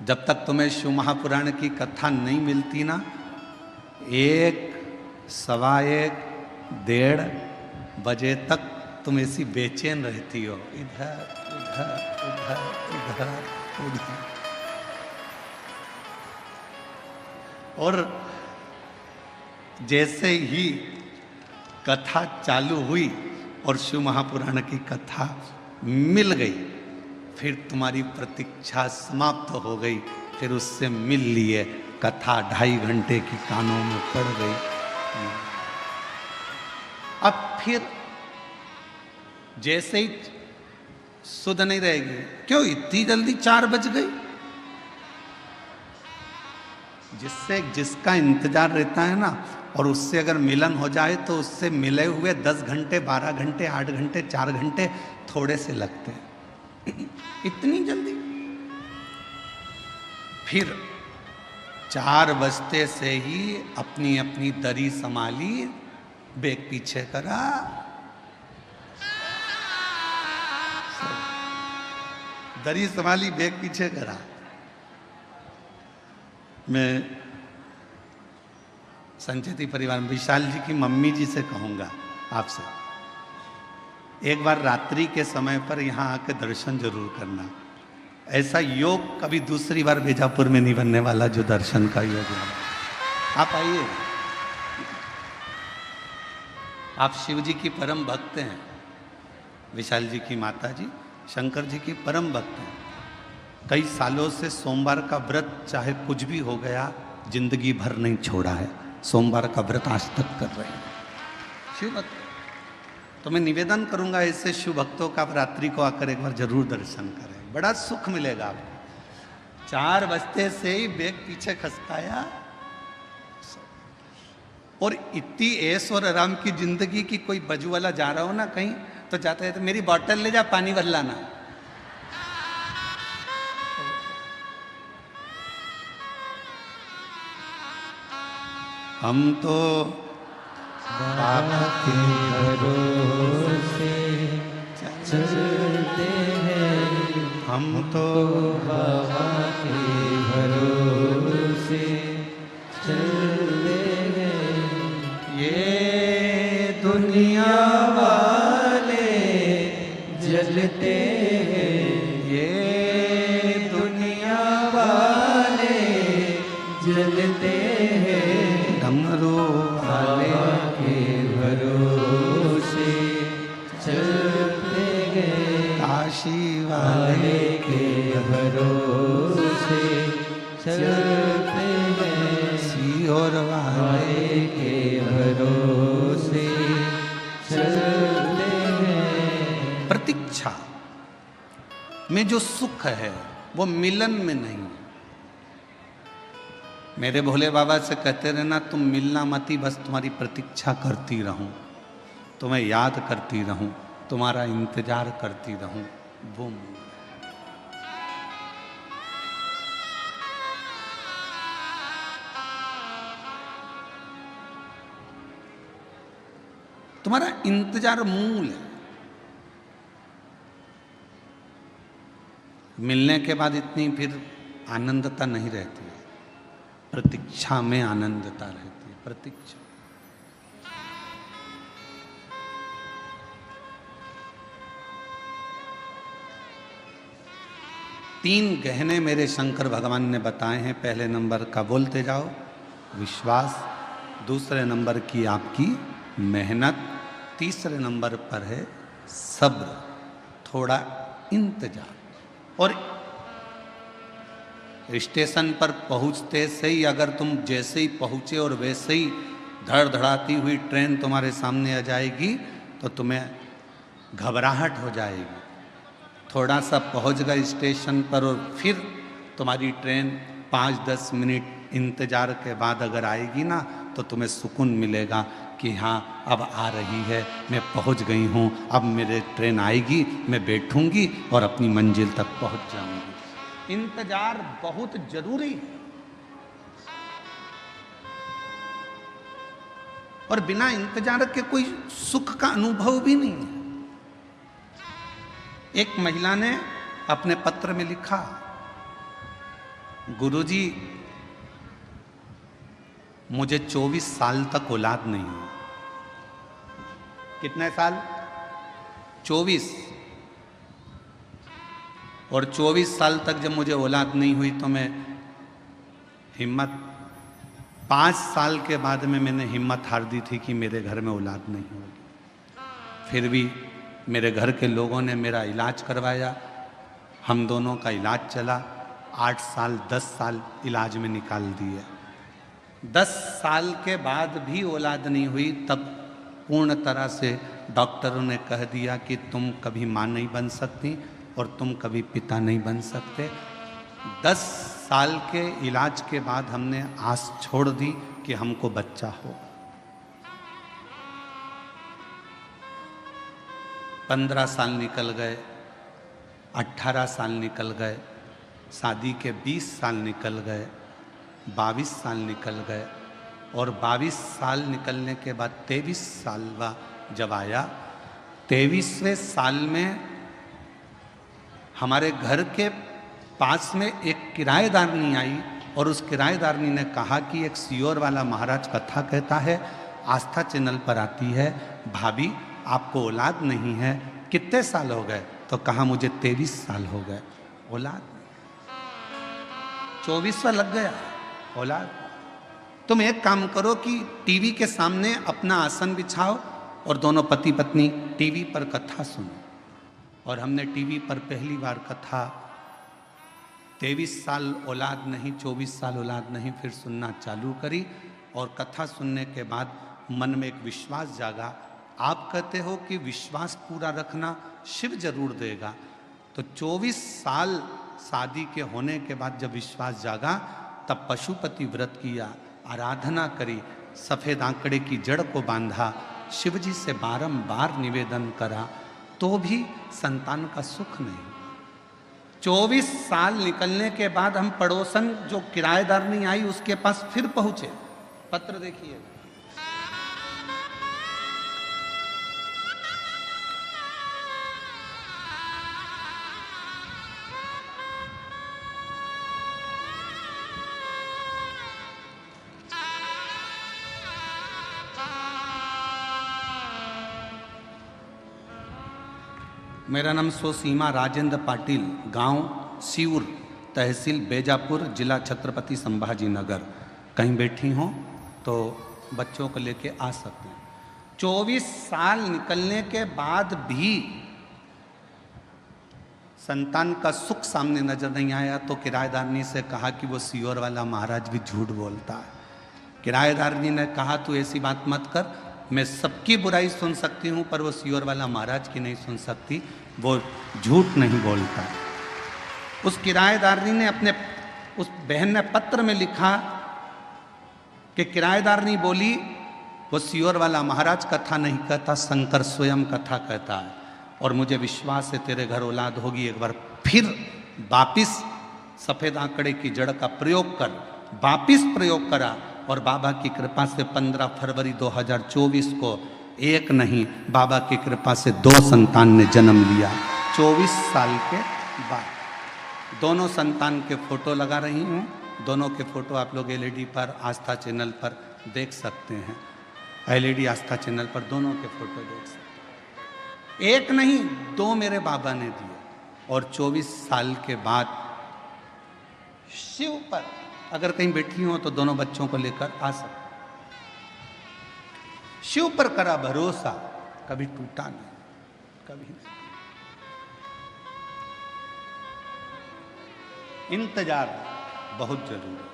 जब तक तुम्हें शिव महापुराण की कथा नहीं मिलती ना, 1, सवा 1, 1:30 बजे तक तुम ऐसी बेचैन रहती हो, इधर उधर उधर उधर उधर। और जैसे ही कथा चालू हुई और शिव महापुराण की कथा मिल गई, फिर तुम्हारी प्रतीक्षा समाप्त हो गई, फिर उससे मिल लिए, कथा 2.5 घंटे की कानों में पड़ गई। अब फिर जैसे ही सुध नहीं रहेगी, क्यों इतनी जल्दी 4 बज गई? जिसका इंतजार रहता है ना, और उससे अगर मिलन हो जाए तो उससे मिले हुए 10 घंटे, 12 घंटे, 8 घंटे, 4 घंटे थोड़े से लगते हैं। इतनी जल्दी? फिर 4 बजते से ही अपनी अपनी दरी संभाली, बेग पीछे करा, दरी संभाली, बेग पीछे करा। मैं संचेती परिवार में विशाल जी की मम्मी जी से कहूँगा आपसे, एक बार रात्रि के समय पर यहाँ आके दर्शन जरूर करना। ऐसा योग कभी दूसरी बार बीजापुर में नहीं बनने वाला जो दर्शन का योग है। आप आइए, आप शिव जी की परम भक्त हैं, विशाल जी की माता जी शंकर जी की परम भक्त हैं। कई सालों से सोमवार का व्रत चाहे कुछ भी हो गया, जिंदगी भर नहीं छोड़ा है, सोमवार का व्रत आज तक कर रहे हैं शिव भक्त। तो मैं निवेदन करूंगा ऐसे शिव भक्तों का, रात्रि को आकर एक बार जरूर दर्शन करें, बड़ा सुख मिलेगा आपको। 4 बजते से ही बेग पीछे खसकाया, और इतनी ऐश और आराम की जिंदगी की, कोई बजू वाला जा रहा हो ना कहीं, तो जाते हैं तो मेरी बोतल ले जा, पानी भर लाना। हम तो बाबा के भरोसे चलते हैं, हम तो बाबा के भरोसे चलते हैं। ये दुनिया वाले जलते हैं, ये दुनिया वाले जलते हैं, डमरू वाले के भरोसे चलते हैं, काशी वाले के भरोसे चलते हैं, सीहोर वाले के भरोसे चलते हैं। प्रतीक्षा में जो सुख है वो मिलन में नहीं है। मेरे भोले बाबा से कहते रहना, तुम मिलना मती, बस तुम्हारी प्रतीक्षा करती रहूं, तुम्हें याद करती रहूं, तुम्हारा इंतजार करती रहूं। वो तुम्हारा इंतजार मूल है। मिलने के बाद इतनी फिर आनंदता नहीं रहती है, प्रतीक्षा में आनंदता रहती है। प्रतीक्षा तीन गहने मेरे शंकर भगवान ने बताए हैं। पहले नंबर का बोलते जाओ विश्वास, दूसरे नंबर की आपकी मेहनत, तीसरे नंबर पर है सब्र, थोड़ा इंतजार। और स्टेशन पर पहुंचते से ही अगर तुम जैसे ही पहुंचे और वैसे ही धड़धड़ाती हुई ट्रेन तुम्हारे सामने आ जाएगी तो तुम्हें घबराहट हो जाएगी। थोड़ा सा पहुंच गए स्टेशन पर और फिर तुम्हारी ट्रेन 5-10 मिनट इंतजार के बाद अगर आएगी ना तो तुम्हें सुकून मिलेगा कि हाँ अब आ रही है, मैं पहुंच गई हूँ, अब मेरे ट्रेन आएगी, मैं बैठूंगी और अपनी मंजिल तक पहुंच जाऊंगी। इंतजार बहुत जरूरी है और बिना इंतजार के कोई सुख का अनुभव भी नहीं है। एक महिला ने अपने पत्र में लिखा गुरुजी मुझे 24 साल तक औलाद नहीं हुई। कितने साल? 24। और 24 साल तक जब मुझे औलाद नहीं हुई तो मैं हिम्मत 5 साल के बाद में मैंने हिम्मत हार दी थी कि मेरे घर में औलाद नहीं होगी। फिर भी मेरे घर के लोगों ने मेरा इलाज करवाया, हम दोनों का इलाज चला। 8 साल 10 साल इलाज में निकाल दिए। 10 साल के बाद भी औलाद नहीं हुई, तब पूर्ण तरह से डॉक्टरों ने कह दिया कि तुम कभी माँ नहीं बन सकती और तुम कभी पिता नहीं बन सकते। 10 साल के इलाज के बाद हमने आस छोड़ दी कि हमको बच्चा हो। 15 साल निकल गए, 18 साल निकल गए, शादी के 20 साल निकल गए, 22 साल निकल गए और 22 साल निकलने के बाद 23 साल जब आया, 23वें साल में हमारे घर के पास में एक किराएदारनी आई और उस किराएदारनी ने कहा कि एक सियोर वाला महाराज कथा कहता है, आस्था चैनल पर आती है, भाभी आपको औलाद नहीं है, कितने साल हो गए? तो कहा मुझे 23 साल हो गए, औलाद 24वां लग गया औलाद। तुम एक काम करो कि टीवी के सामने अपना आसन बिछाओ और दोनों पति पत्नी टीवी पर कथा सुनो। और हमने टीवी पर पहली बार कथा 23 साल औलाद नहीं, 24 साल औलाद नहीं, फिर सुनना चालू करी। और कथा सुनने के बाद मन में एक विश्वास जागा। आप कहते हो कि विश्वास पूरा रखना शिव जरूर देगा, तो 24 साल शादी के होने के बाद जब विश्वास जागा तब पशुपति व्रत किया, आराधना करी, सफ़ेद आंकड़े की जड़ को बांधा, शिव जी से बारंबार निवेदन करा, तो भी संतान का सुख नहीं। 24 साल निकलने के बाद हम पड़ोसन जो किराएदारनी आई उसके पास फिर पहुंचे। पत्र देखिए, मेरा नाम सोसीमा राजेंद्र पाटिल, गांव सीउर, तहसील बेजापुर, जिला छत्रपति संभाजी नगर। कहीं बैठी हो तो बच्चों को लेके आ सकते हैं। 24 साल निकलने के बाद भी संतान का सुख सामने नजर नहीं आया तो किराएदारनी से कहा कि वो सियोर वाला महाराज भी झूठ बोलता है। किराएदारनी ने कहा तू ऐसी बात मत कर, मैं सबकी बुराई सुन सकती हूँ पर वो सियोर वाला महाराज की नहीं सुन सकती, वो झूठ नहीं बोलता। उस किराएदारनी ने अपने उस बहन ने पत्र में लिखा कि किराएदारनी बोली वो सियोर वाला महाराज कथा नहीं कहता, शंकर स्वयं कथा कहता है और मुझे विश्वास है तेरे घर औलाद होगी। एक बार फिर वापिस सफ़ेद आंकड़े की जड़ का प्रयोग कर, वापिस प्रयोग करा और बाबा की कृपा से 15 फरवरी 2024 को एक नहीं, बाबा की कृपा से 2 संतान ने जन्म लिया 24 साल के बाद। दोनों संतान के फोटो लगा रही हूँ, दोनों के फोटो आप लोग एलईडी पर आस्था चैनल पर देख सकते हैं। एलईडी आस्था चैनल पर दोनों के फोटो देख सकते हैं। एक नहीं 2 मेरे बाबा ने दिए। और 24 साल के बाद शिव पर अगर कहीं बैठी हो तो दोनों बच्चों को लेकर आ सकते। शिव पर करा भरोसा, कभी टूटा नहीं, कभी नहीं। इंतजार बहुत जरूरी,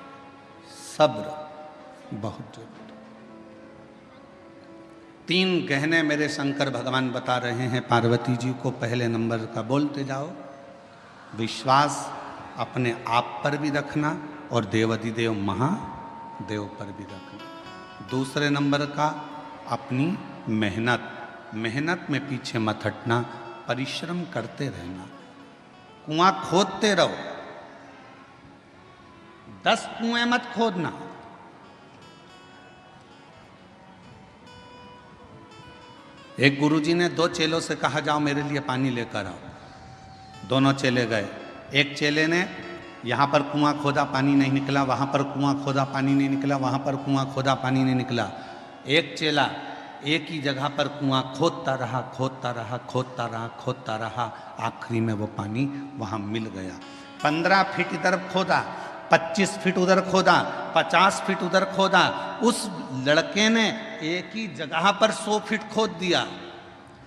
सब्र बहुत जरूरी। 3 गहने मेरे शंकर भगवान बता रहे हैं पार्वती जी को। पहले नंबर का बोलते जाओ, विश्वास अपने आप पर भी रखना और देवाधिदेव महादेव पर भी रखना। दूसरे नंबर का अपनी मेहनत, मेहनत में पीछे मत हटना, परिश्रम करते रहना। कुआं खोदते रहो, 10 कुएं मत खोदना। एक गुरुजी ने 2 चेलों से कहा जाओ मेरे लिए पानी लेकर आओ। दोनों चेले गए। एक चेले ने यहाँ पर कुआं खोदा पानी नहीं निकला, वहाँ पर कुआं खोदा पानी नहीं निकला, वहाँ पर कुआं खोदा पानी नहीं निकला। एक चेला एक ही जगह पर कुआं खोदता रहा, खोदता रहा, खोदता रहा, खोदता रहा, आखिरी में वो पानी वहाँ मिल गया। 15 फीट इधर खोदा, 25 फीट उधर खोदा, 50 फीट उधर खोदा। उस लड़के ने एक ही जगह पर 100 फीट खोद दिया।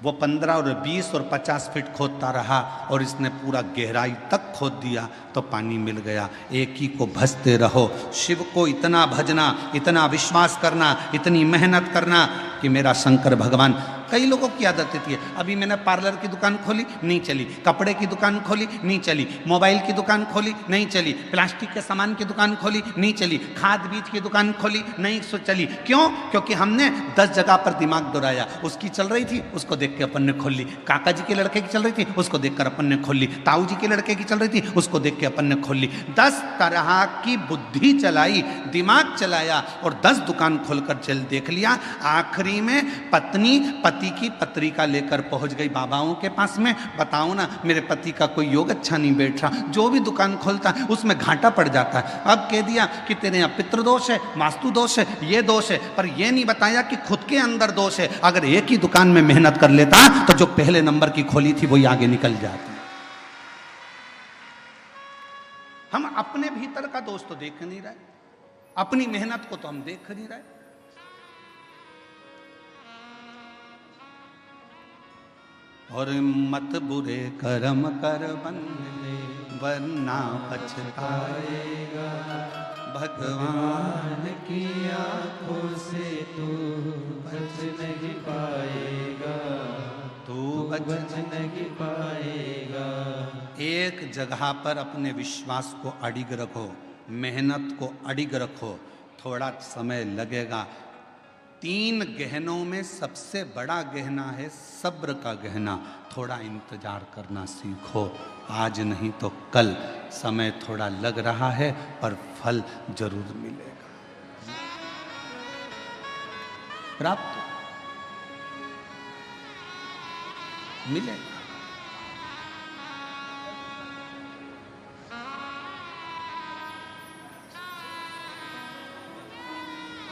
वो 15 और 20 और 50 फीट खोदता रहा और इसने पूरा गहराई तक खोद दिया तो पानी मिल गया। एक ही को भजते रहो, शिव को इतना भजना, इतना विश्वास करना, इतनी मेहनत करना कि मेरा शंकर भगवान। कई लोगों की आदत होती है, अभी मैंने पार्लर की दुकान खोली नहीं चली, कपड़े की दुकान खोली नहीं चली, मोबाइल की दुकान खोली नहीं चली, प्लास्टिक के सामान की दुकान खोली नहीं चली, खाद बीज की दुकान खोली नहीं चली। क्यों? क्योंकि हमने 10 जगह पर दिमाग दौड़ाया। उसकी चल रही थी, उसको देख के अपन ने खोल ली। काका जी के लड़के की चल रही थी, उसको देखकर अपन ने खोल ली। ताऊ जी के लड़के की चल रही थी, उसको देख के अपन ने खोल ली। 10 तरह की बुद्धि चलाई, दिमाग चलाया और 10 दुकान खोलकर चल देख लिया। आखिरी में पत्नी पति की पत्रिका लेकर पहुंच गई बाबाओं के पास में। बताओ ना, मेरे पति का कोई योग अच्छा नहीं बैठ रहा, जो भी दुकान खोलता है उसमें घाटा पड़ जाता है। अब कह दिया कि तेरे यहाँ पितृदोष है, वास्तु दोष है, ये दोष है, पर यह नहीं बताया कि खुद के अंदर दोष है। अगर एक ही दुकान में मेहनत कर लेता तो जो पहले नंबर की खोली थी वही आगे निकल जाती। हम अपने भीतर का दोष तो देख नहीं रहे, अपनी मेहनत को तो हम देख नहीं रहे। और मत बुरे कर्म कर बंदे वरना पछताएगा, भगवान की आंखों से तू बच नहीं पाएगा, तू बच नहीं पाएगा। एक जगह पर अपने विश्वास को अडिग रखो, मेहनत को अडिग रखो, थोड़ा समय लगेगा। 3 गहनों में सबसे बड़ा गहना है सब्र का गहना। थोड़ा इंतजार करना सीखो, आज नहीं तो कल। समय थोड़ा लग रहा है पर फल जरूर मिलेगा, प्राप्त मिलेगा।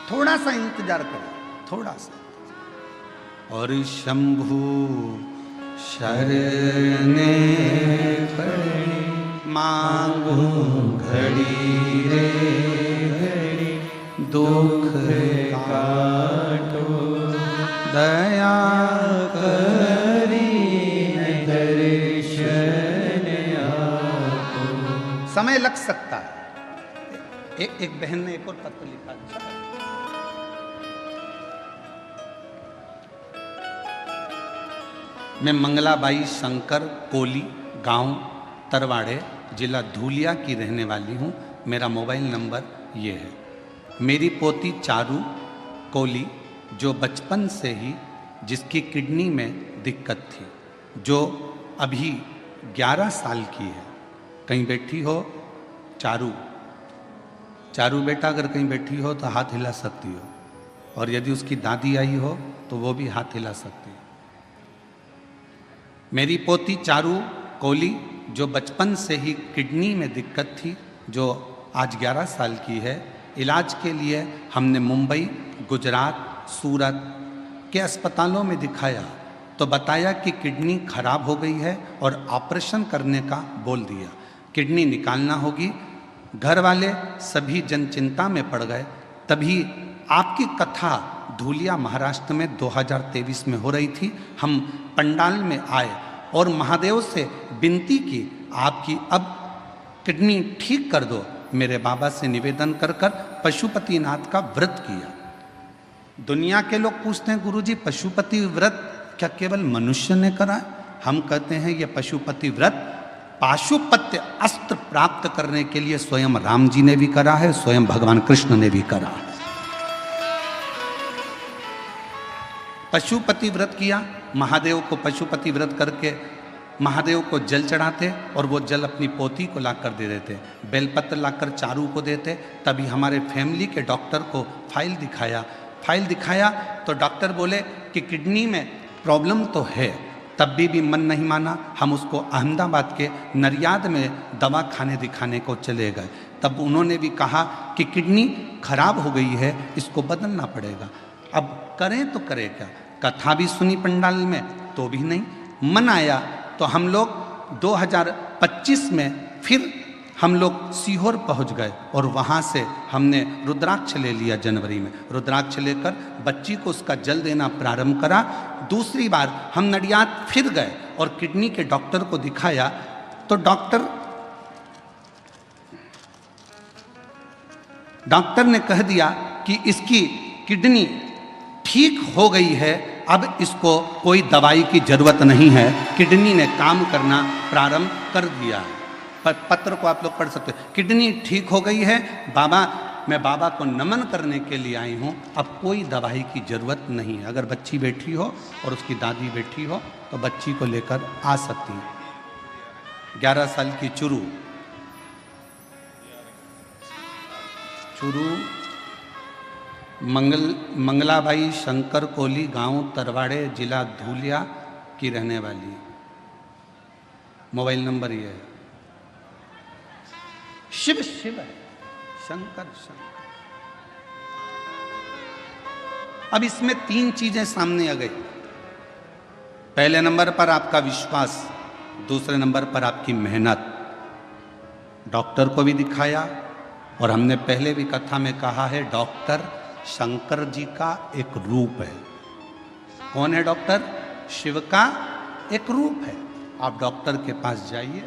थोड़ा सा इंतजार करो, थोड़ा सा। और शंभु शरणे पड़े मांगू घड़ी रे घड़ी, दुख काटो दया करी दर्शन आपको। समय लग सकता है। एक बहन ने एक और पत्र लिखा, अच्छा मैं मंगलाबाई शंकर कोली, गांव तरवाड़े, जिला धूलिया की रहने वाली हूँ। मेरा मोबाइल नंबर ये है। मेरी पोती चारू कोली, जो बचपन से ही जिसकी किडनी में दिक्कत थी, जो अभी 11 साल की है। कहीं बैठी हो चारू, चारू बेटा अगर कहीं बैठी हो तो हाथ हिला सकती हो, और यदि उसकी दादी आई हो तो वो भी हाथ हिला सकती है। मेरी पोती चारू कोली, जो बचपन से ही किडनी में दिक्कत थी, जो आज 11 साल की है। इलाज के लिए हमने मुंबई, गुजरात, सूरत के अस्पतालों में दिखाया तो बताया कि किडनी खराब हो गई है और ऑपरेशन करने का बोल दिया। किडनी निकालना होगी। घर वाले सभी जन चिंता में पड़ गए। तभी आपकी कथा धूलिया महाराष्ट्र में 2023 में हो रही थी। हम पंडाल में आए और महादेव से विनती की, आपकी अब किडनी ठीक कर दो। मेरे बाबा से निवेदन कर कर पशुपतिनाथ का व्रत किया। दुनिया के लोग पूछते हैं, गुरुजी पशुपति व्रत क्या केवल मनुष्य ने करा है? हम कहते हैं ये पशुपति व्रत पाशुपत्य अस्त्र प्राप्त करने के लिए स्वयं राम जी ने भी करा है, स्वयं भगवान कृष्ण ने भी करा है। पशुपति व्रत किया। महादेव को पशुपति व्रत करके महादेव को जल चढ़ाते और वो जल अपनी पोती को लाकर दे देते, बेलपत्र लाकर चारू को देते। तभी हमारे फैमिली के डॉक्टर को फाइल दिखाया तो डॉक्टर बोले कि किडनी में प्रॉब्लम तो है। तब भी मन नहीं माना। हम उसको अहमदाबाद के नरियाद में दवा खाने दिखाने को चले गए। तब उन्होंने भी कहा कि किडनी खराब हो गई है, इसको बदलना पड़ेगा। अब करें तो करें क्या? कथा भी सुनी पंडाल में तो भी नहीं मन आया। तो हम लोग 2025 में फिर हम लोग सीहोर पहुंच गए और वहाँ से हमने रुद्राक्ष ले लिया। जनवरी में रुद्राक्ष लेकर बच्ची को उसका जल देना प्रारंभ करा। दूसरी बार हम नडियाद फिर गए और किडनी के डॉक्टर को दिखाया। तो डॉक्टर ने कह दिया कि इसकी किडनी ठीक हो गई है, अब इसको कोई दवाई की जरूरत नहीं है, किडनी ने काम करना प्रारंभ कर दिया है। पत्र को आप लोग पढ़ सकते हो। किडनी ठीक हो गई है बाबा, मैं बाबा को नमन करने के लिए आई हूँ, अब कोई दवाई की जरूरत नहीं है। अगर बच्ची बैठी हो और उसकी दादी बैठी हो तो बच्ची को लेकर आ सकती हैं। 11 साल की चुरू मंगलाबाई शंकर कोली, गांव तरवाड़े, जिला धूलिया की रहने वाली। मोबाइल नंबर ये है। शिव शिव है, शंकर शंकर। अब इसमें 3 चीजें सामने आ गई। पहले नंबर पर आपका विश्वास, दूसरे नंबर पर आपकी मेहनत। डॉक्टर को भी दिखाया और हमने पहले भी कथा में कहा है, डॉक्टर शंकर जी का एक रूप है। कौन है डॉक्टर? शिव का एक रूप है। आप डॉक्टर के पास जाइए,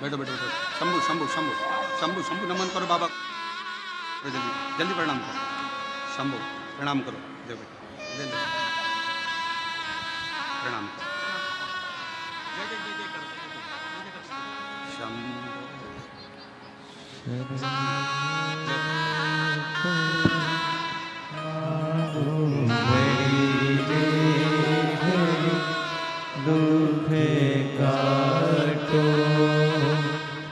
बैठो बैठो बैठो। शंभु शंभु शंभु शंभु शंभु नमन करो बाबा, जल्दी जल्दी प्रणाम करो। शंभु प्रणाम करो, जय बेटा जल्दी प्रणाम करो। शंभु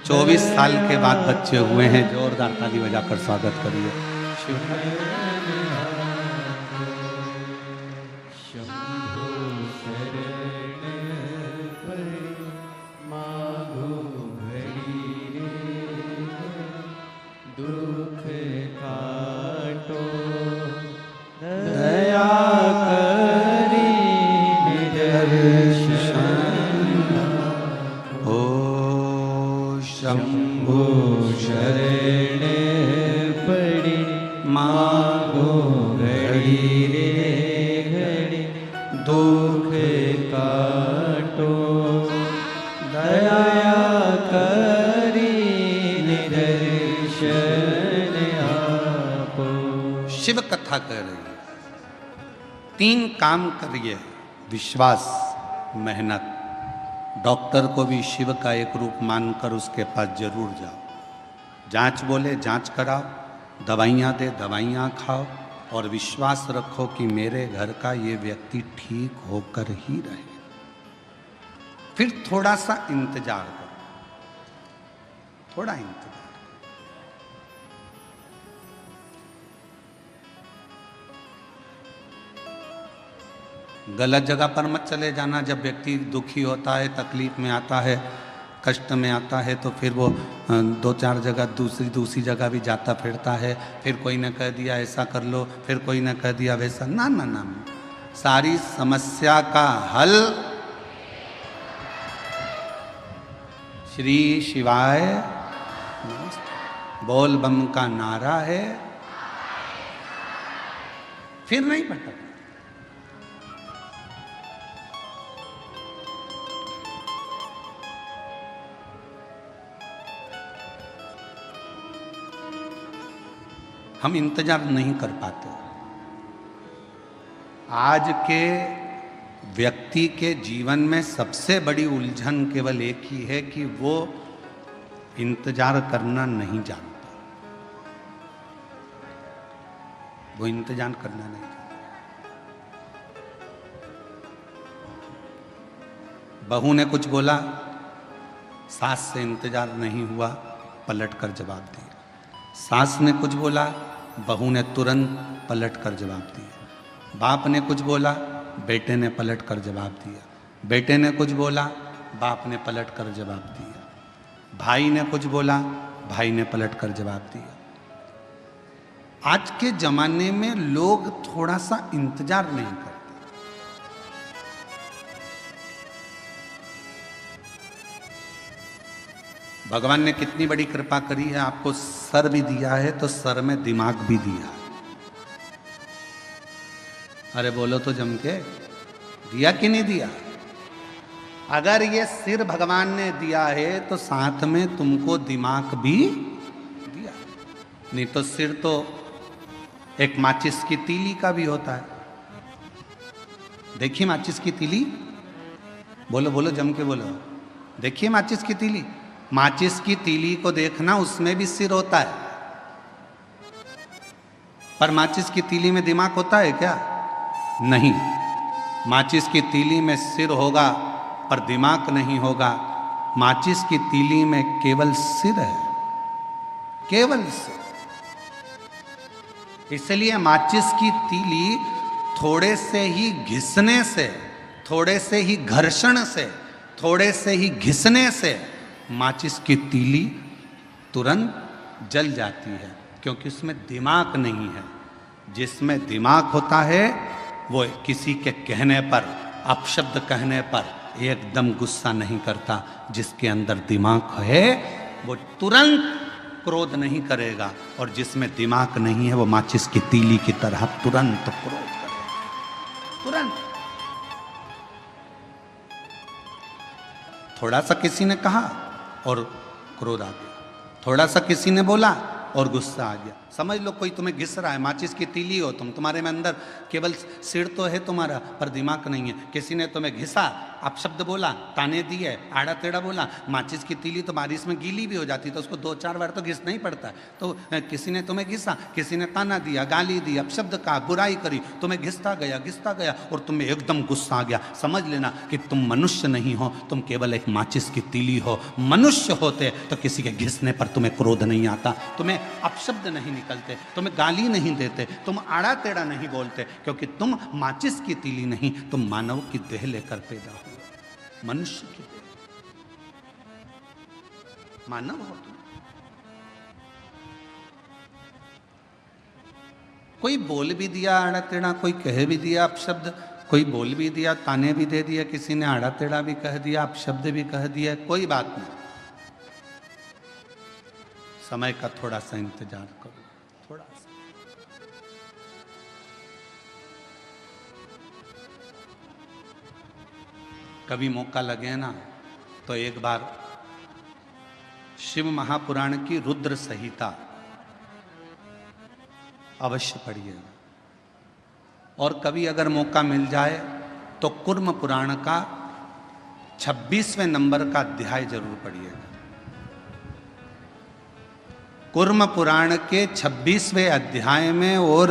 24 साल के बाद बच्चे हुए हैं, जोरदार ताली बजाकर स्वागत करिए। शिव कथा कह रही है। 3 काम करिए, विश्वास, मेहनत। डॉक्टर को भी शिव का एक रूप मानकर उसके पास जरूर जाओ। जांच बोले जांच कराओ, दवाइयाँ दे दवाइयाँ खाओ और विश्वास रखो कि मेरे घर का ये व्यक्ति ठीक होकर ही रहे। फिर थोड़ा सा इंतजार करो, थोड़ा इंतजार। गलत जगह पर मत चले जाना। जब व्यक्ति दुखी होता है, तकलीफ में आता है, कष्ट में आता है, तो फिर वो 2-4 जगह दूसरी जगह भी जाता फिरता है। फिर कोई ने कह दिया ऐसा कर लो, फिर कोई ने कह दिया वैसा। ना ना ना, सारी समस्या का हल श्री शिवाय बोल बम का नारा है। फिर नहीं भटक। हम इंतजार नहीं कर पाते। आज के व्यक्ति के जीवन में सबसे बड़ी उलझन केवल एक ही है कि वो इंतजार करना नहीं जानता। वो इंतजार करना नहीं जानता। बहू ने कुछ बोला, सास से इंतजार नहीं हुआ, पलट कर जवाब दिया। सास ने कुछ बोला, बहू ने तुरंत पलट कर जवाब दिया। बाप ने कुछ बोला, बेटे ने पलट कर जवाब दिया। बेटे ने कुछ बोला, बाप ने पलट कर जवाब दिया। भाई ने कुछ बोला, भाई ने पलट कर जवाब दिया। आज के जमाने में लोग थोड़ा सा इंतजार नहीं करते। भगवान ने कितनी बड़ी कृपा करी है, आपको सर भी दिया है तो सर में दिमाग भी दिया है। अरे बोलो तो जम के, दिया कि नहीं दिया? अगर ये सिर भगवान ने दिया है तो साथ में तुमको दिमाग भी दिया। नहीं तो सिर तो एक माचिस की तीली का भी होता है। देखिए माचिस की तीली, बोलो बोलो जम के बोलो। देखिए माचिस की तीली, माचिस की तीली को देखना, उसमें भी सिर होता है। पर माचिस की तीली में दिमाग होता है क्या? नहीं। माचिस की तीली में सिर होगा पर दिमाग नहीं होगा। माचिस की तीली में केवल सिर है, केवल सिर। इसलिए माचिस की तीली थोड़े से ही घिसने से, थोड़े से ही घर्षण से, थोड़े से ही घिसने से माचिस की तीली तुरंत जल जाती है, क्योंकि उसमें दिमाग नहीं है। जिसमें दिमाग होता है वो किसी के कहने पर, अपशब्द कहने पर एकदम गुस्सा नहीं करता। जिसके अंदर दिमाग है वो तुरंत क्रोध नहीं करेगा, और जिसमें दिमाग नहीं है वो माचिस की तीली की तरह तुरंत क्रोध करेगा, तुरंत। थोड़ा सा किसी ने कहा और क्रोध आ गया, थोड़ा सा किसी ने बोला और गुस्सा आ गया। समझ लो कोई तुम्हें घिस रहा है, माचिस की तीली हो तुम, तुम्हारे में अंदर केवल सिर तो है तुम्हारा पर दिमाग नहीं है। किसी ने तुम्हें घिसा, अपशब्द बोला, ताने दिए, आड़ा टेढ़ा बोला, माचिस की तीली तो बारिश में गीली भी हो जाती, तो उसको 2-4 बार तो घिसना ही पड़ता है। तो किसी ने तुम्हें घिसा, किसी ने ताना दिया, गाली दी, अपशब्द कहा, बुराई करी, तुम्हें घिसता गया और तुम्हें एकदम गुस्सा आ गया। समझ लेना कि तुम मनुष्य नहीं हो, तुम केवल एक माचिस की तीली हो। मनुष्य होते तो किसी के घिसने पर तुम्हें क्रोध नहीं आता, तुम्हें अपशब्द नहीं निकलते, तुम्हें गाली नहीं देते, तुम आड़ा टेढ़ा नहीं बोलते, क्योंकि तुम माचिस की तीली नहीं, तुम मानव की देह लेकर पैदा हुए, मनुष्य की देह, मानव हो तुम। कोई बोल भी दिया आड़ा टेढ़ा, कोई कह भी दिया अपशब्द, कोई बोल भी दिया, ताने भी दे दिया, किसी ने आड़ा टेढ़ा भी कह दिया, अपशब्द भी कह दिया, कोई बात नहीं। समय का थोड़ा सा इंतजार करो, थोड़ा सा। कभी मौका लगे ना तो एक बार शिव महापुराण की रुद्र संहिता अवश्य पढ़िएगा, और कभी अगर मौका मिल जाए तो कुर्म पुराण का 26वें नंबर का अध्याय जरूर पढ़िएगा। कुर्म पुराण के 26वें अध्याय में और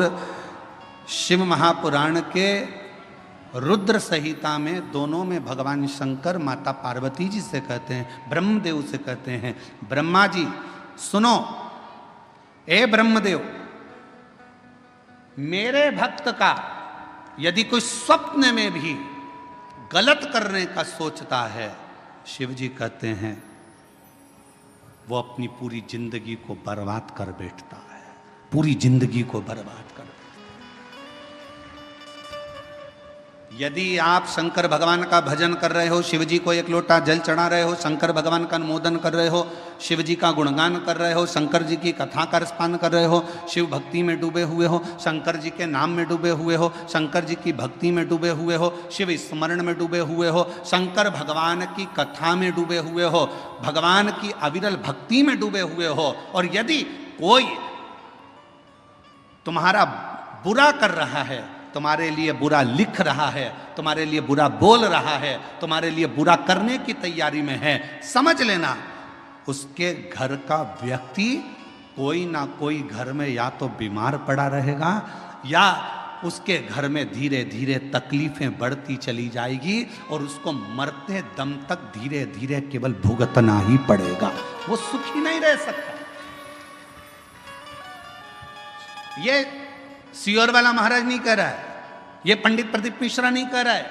शिव महापुराण के रुद्र संहिता में, दोनों में भगवान शंकर माता पार्वती जी से कहते हैं, ब्रह्मदेव से कहते हैं, ब्रह्मा जी सुनो, ए ब्रह्मदेव, मेरे भक्त का यदि कोई स्वप्न में भी गलत करने का सोचता है, शिव जी कहते हैं वो अपनी पूरी जिंदगी को बर्बाद कर बैठता है, पूरी जिंदगी को बर्बाद कर। यदि आप शंकर भगवान का भजन कर रहे हो, शिव जी को एक लोटा जल चढ़ा रहे हो, शंकर भगवान का अनुमोदन कर रहे हो, शिव जी का गुणगान कर रहे हो, शंकर जी की कथा का रसपान कर रहे हो, शिव भक्ति में डूबे हुए हो, शंकर जी के नाम में डूबे हुए हो, शंकर जी की भक्ति में डूबे हुए हो, शिव स्मरण में डूबे हुए हो, शंकर भगवान की कथा में डूबे हुए हो, भगवान की अविरल भक्ति में डूबे हुए हो, और यदि कोई तुम्हारा बुरा कर रहा है, तुम्हारे लिए बुरा लिख रहा है, तुम्हारे लिए बुरा बोल रहा है, तुम्हारे लिए बुरा करने की तैयारी में है, समझ लेना उसके घर का व्यक्ति कोई ना कोई घर में या तो बीमार पड़ा रहेगा, या उसके घर में धीरे धीरे तकलीफें बढ़ती चली जाएगी और उसको मरते दम तक धीरे धीरे केवल भुगतना ही पड़ेगा, वो सुखी नहीं रह सकता। ये सियोर वाला महाराज नहीं कह रहा है, ये पंडित प्रदीप मिश्रा नहीं कह रहा है,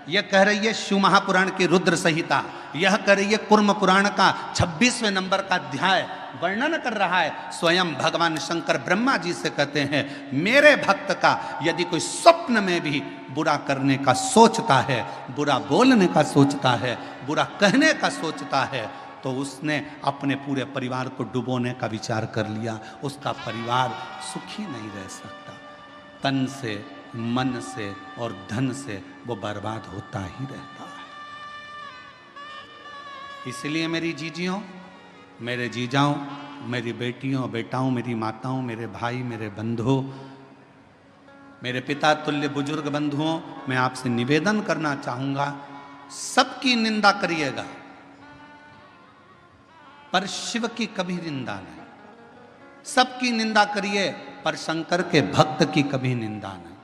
यह कह रही है शिव महापुराण की रुद्र संहिता, यह कह रही है कुर्म पुराण का 26वें नंबर का अध्याय वर्णन कर रहा है। स्वयं भगवान शंकर ब्रह्मा जी से कहते हैं, मेरे भक्त का यदि कोई स्वप्न में भी बुरा करने का सोचता है, बुरा बोलने का सोचता है, बुरा कहने का सोचता है, तो उसने अपने पूरे परिवार को डुबोने का विचार कर लिया, उसका परिवार सुखी नहीं रह सकता। तन से, मन से और धन से वो बर्बाद होता ही रहता है। इसलिए मेरी जीजियों, मेरे जीजाओं, मेरी बेटियों बेटाओं, मेरी माताओं, मेरे भाई, मेरे बंधुओं, मेरे पिता तुल्य बुजुर्ग बंधुओं, मैं आपसे निवेदन करना चाहूंगा, सबकी निंदा करिएगा पर शिव की कभी निंदा नहीं। सबकी निंदा करिए पर शंकर के भक्त की कभी निंदा नहीं।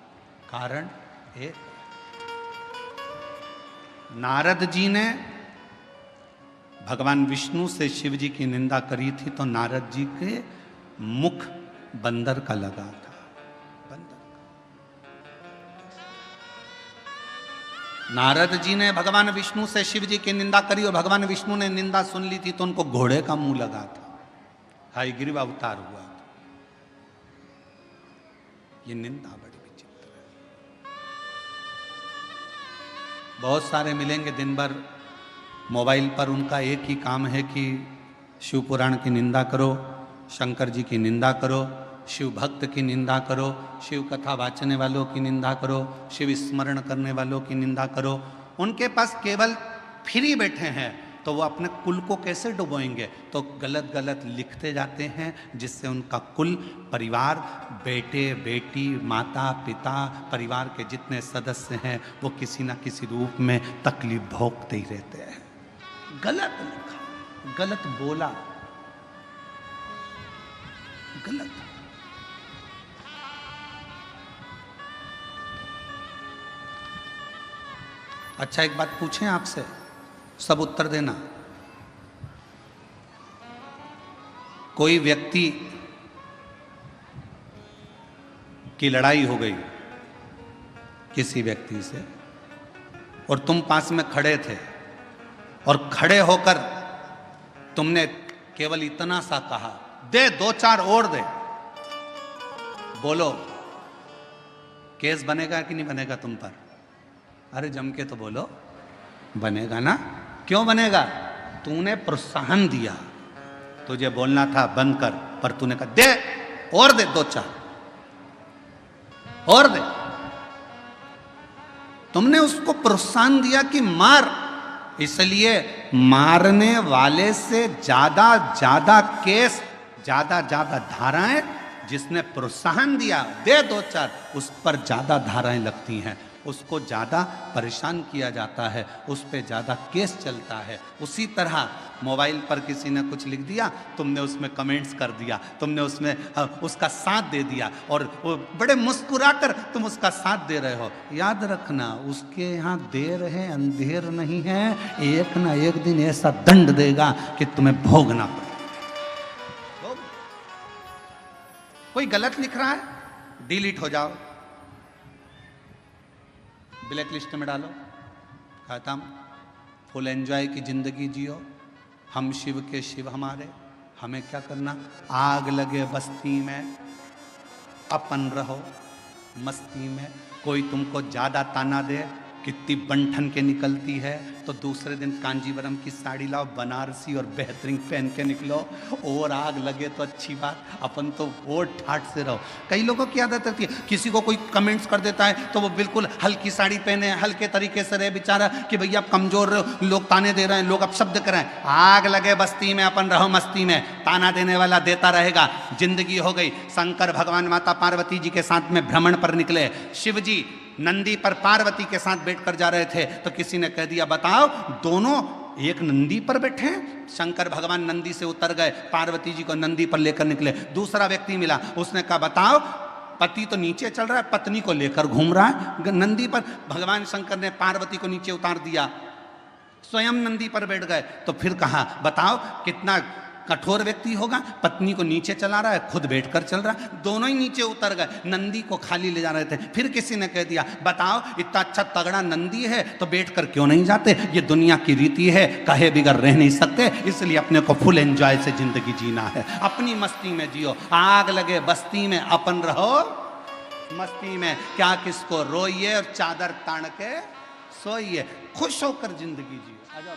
कारण एक, नारद जी ने भगवान विष्णु से शिव जी की निंदा करी थी तो नारद जी के मुख बंदर का लगा था, बंदर का। नारद जी ने भगवान विष्णु से शिव जी की निंदा करी और भगवान विष्णु ने निंदा सुन ली थी तो उनको घोड़े का मुंह लगा था, हयग्रीव अवतार हुआ था। ये निंदा बड़ी विचित्र है। बहुत सारे मिलेंगे दिन भर मोबाइल पर, उनका एक ही काम है कि शिव पुराण की निंदा करो, शंकर जी की निंदा करो, शिव भक्त की निंदा करो, शिव कथा वाचने वालों की निंदा करो, शिव स्मरण करने वालों की निंदा करो। उनके पास केवल फ्री बैठे हैं तो वो अपने कुल को कैसे डुबोएंगे, तो गलत गलत लिखते जाते हैं, जिससे उनका कुल, परिवार, बेटे बेटी, माता पिता, परिवार के जितने सदस्य हैं वो किसी न किसी रूप में तकलीफ भोगते ही रहते हैं। गलत लिखा, गलत बोला, गलत। अच्छा एक बात पूछें आपसे, सब उत्तर देना। कोई व्यक्ति की लड़ाई हो गई किसी व्यक्ति से और तुम पास में खड़े थे और खड़े होकर तुमने केवल इतना सा कहा, दे दो चार और दे, बोलो केस बनेगा कि नहीं बनेगा तुम पर? अरे जम के तो बोलो, बनेगा ना। क्यों बनेगा? तूने प्रोत्साहन दिया, तुझे बोलना था बंद कर, पर तूने कहा दे और दे, दो चार और दे। तुमने उसको प्रोत्साहन दिया कि मार, इसलिए मारने वाले से ज्यादा ज्यादा केस, ज्यादा ज्यादा धाराएं, जिसने प्रोत्साहन दिया दे दो चार, उस पर ज्यादा धाराएं लगती हैं, उसको ज़्यादा परेशान किया जाता है, उस पर ज़्यादा केस चलता है। उसी तरह मोबाइल पर किसी ने कुछ लिख दिया, तुमने उसमें कमेंट्स कर दिया, तुमने उसमें उसका साथ दे दिया और वो बड़े मुस्कुराकर तुम उसका साथ दे रहे हो। याद रखना, उसके यहाँ देर है अंधेर नहीं है, एक ना एक दिन ऐसा दंड देगा कि तुम्हें भोगना पड़ेगा। कोई गलत लिख रहा है, डिलीट हो जाओ, ब्लैक लिस्ट में डालो, खत्म। फुल एंजॉय की जिंदगी जियो। हम शिव के शिव हमारे, हमें क्या करना? आग लगे बस्ती में अपन रहो मस्ती में। कोई तुमको ज्यादा ताना दे, कितनी बंठन के निकलती है, तो दूसरे दिन कांजीवरम की साड़ी लाओ बनारसी और बेहतरीन पहन के निकलो। और आग लगे तो अच्छी बात, अपन तो और ठाठ से रहो। कई लोगों की आदत रहती है, किसी को कोई कमेंट्स कर देता है तो वो बिल्कुल हल्की साड़ी पहने, हल्के तरीके से रहे बेचारा कि भैया आप कमजोर रहो, लोग ताने दे रहे हैं, लोग अपशब्द कर रहे हैं। आग लगे बस्ती में अपन रहो मस्ती में, ताना देने वाला देता रहेगा। जिंदगी हो गई। शंकर भगवान माता पार्वती जी के साथ में भ्रमण पर निकले, शिव जी नंदी पर पार्वती के साथ बैठकर जा रहे थे, तो किसी ने कह दिया बताओ दोनों एक नंदी पर बैठे हैं? शंकर भगवान नंदी से उतर गए, पार्वती जी को नंदी पर लेकर निकले। दूसरा व्यक्ति मिला, उसने कहा बताओ पति तो नीचे चल रहा है, पत्नी को लेकर घूम रहा है नंदी पर। भगवान शंकर ने पार्वती को नीचे उतार दिया, स्वयं नंदी पर बैठ गए। तो फिर कहा बताओ कितना कठोर व्यक्ति होगा, पत्नी को नीचे चला रहा है, खुद बैठकर चल रहा है, दोनों ही नीचे उतर गए, नंदी को खाली ले जा रहे थे। फिर किसी ने कह दिया बताओ इतना अच्छा तगड़ा नंदी है तो बैठकर क्यों नहीं जाते, ये दुनिया की रीति है, कहे बिगर रह नहीं सकते, इसलिए अपने को फुल एंजॉय से जिंदगी जीना है, अपनी मस्ती में जियो, आग लगे बस्ती में अपन रहो मस्ती में, क्या किसको रोइए और चादर तान के सोइए, खुश होकर जिंदगी जियो। आजा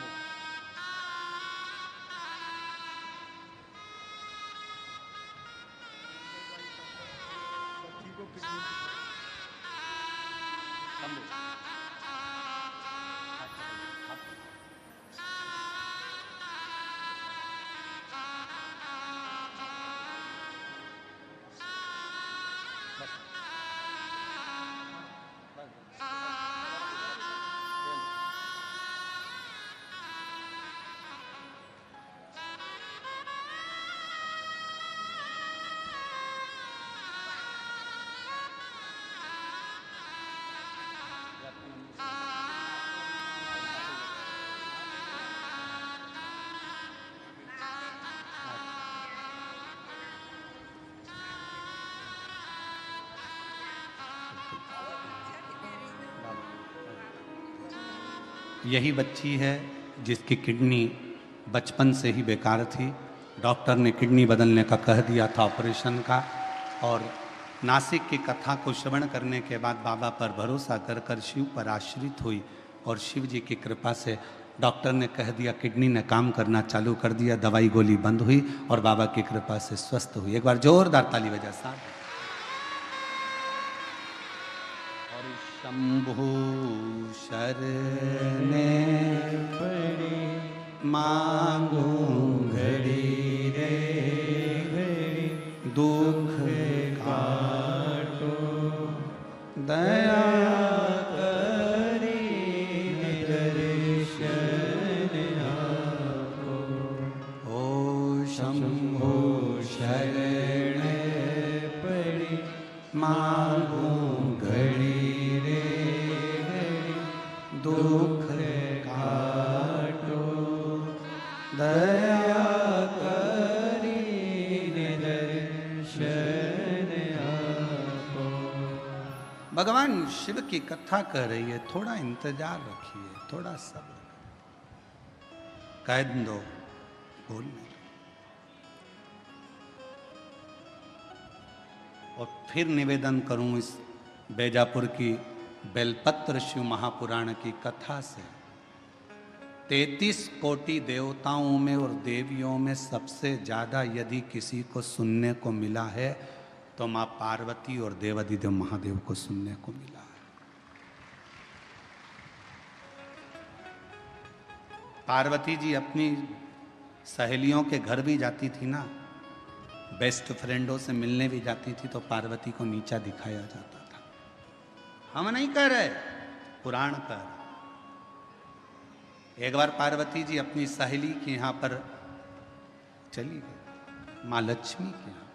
यही बच्ची है जिसकी किडनी बचपन से ही बेकार थी, डॉक्टर ने किडनी बदलने का कह दिया था, ऑपरेशन का। और नासिक की कथा को श्रवण करने के बाद बाबा पर भरोसा कर कर शिव पर आश्रित हुई और शिव जी की कृपा से डॉक्टर ने कह दिया, किडनी ने काम करना चालू कर दिया, दवाई गोली बंद हुई और बाबा की कृपा से स्वस्थ हुई। एक बार जोरदार ताली बजा साहब। शंभु शरणे पड़े मांगू घड़ी रे घड़ी, दुख काटो दया करी दर्शन आपो। ओ शंभु शरणे पड़े मांगू घड़ी दुख काटो दया करी दर्शन आपो। भगवान शिव की कथा कह रही है, थोड़ा इंतजार रखिए, थोड़ा सब्र, कह दो बोल। और फिर निवेदन करूं इस बैजापुर की बेलपत्र शिव महापुराण की कथा से, 33 कोटि देवताओं में और देवियों में सबसे ज्यादा यदि किसी को सुनने को मिला है तो मां पार्वती और देवादिदेव महादेव को सुनने को मिला है। पार्वती जी अपनी सहेलियों के घर भी जाती थी ना, बेस्ट फ्रेंडों से मिलने भी जाती थी, तो पार्वती को नीचा दिखाया जाता था। हम नहीं कह रहे, पुराण कह रहे। एक बार पार्वती जी अपनी सहेली के यहाँ पर चली गई, माँ लक्ष्मी के यहाँ,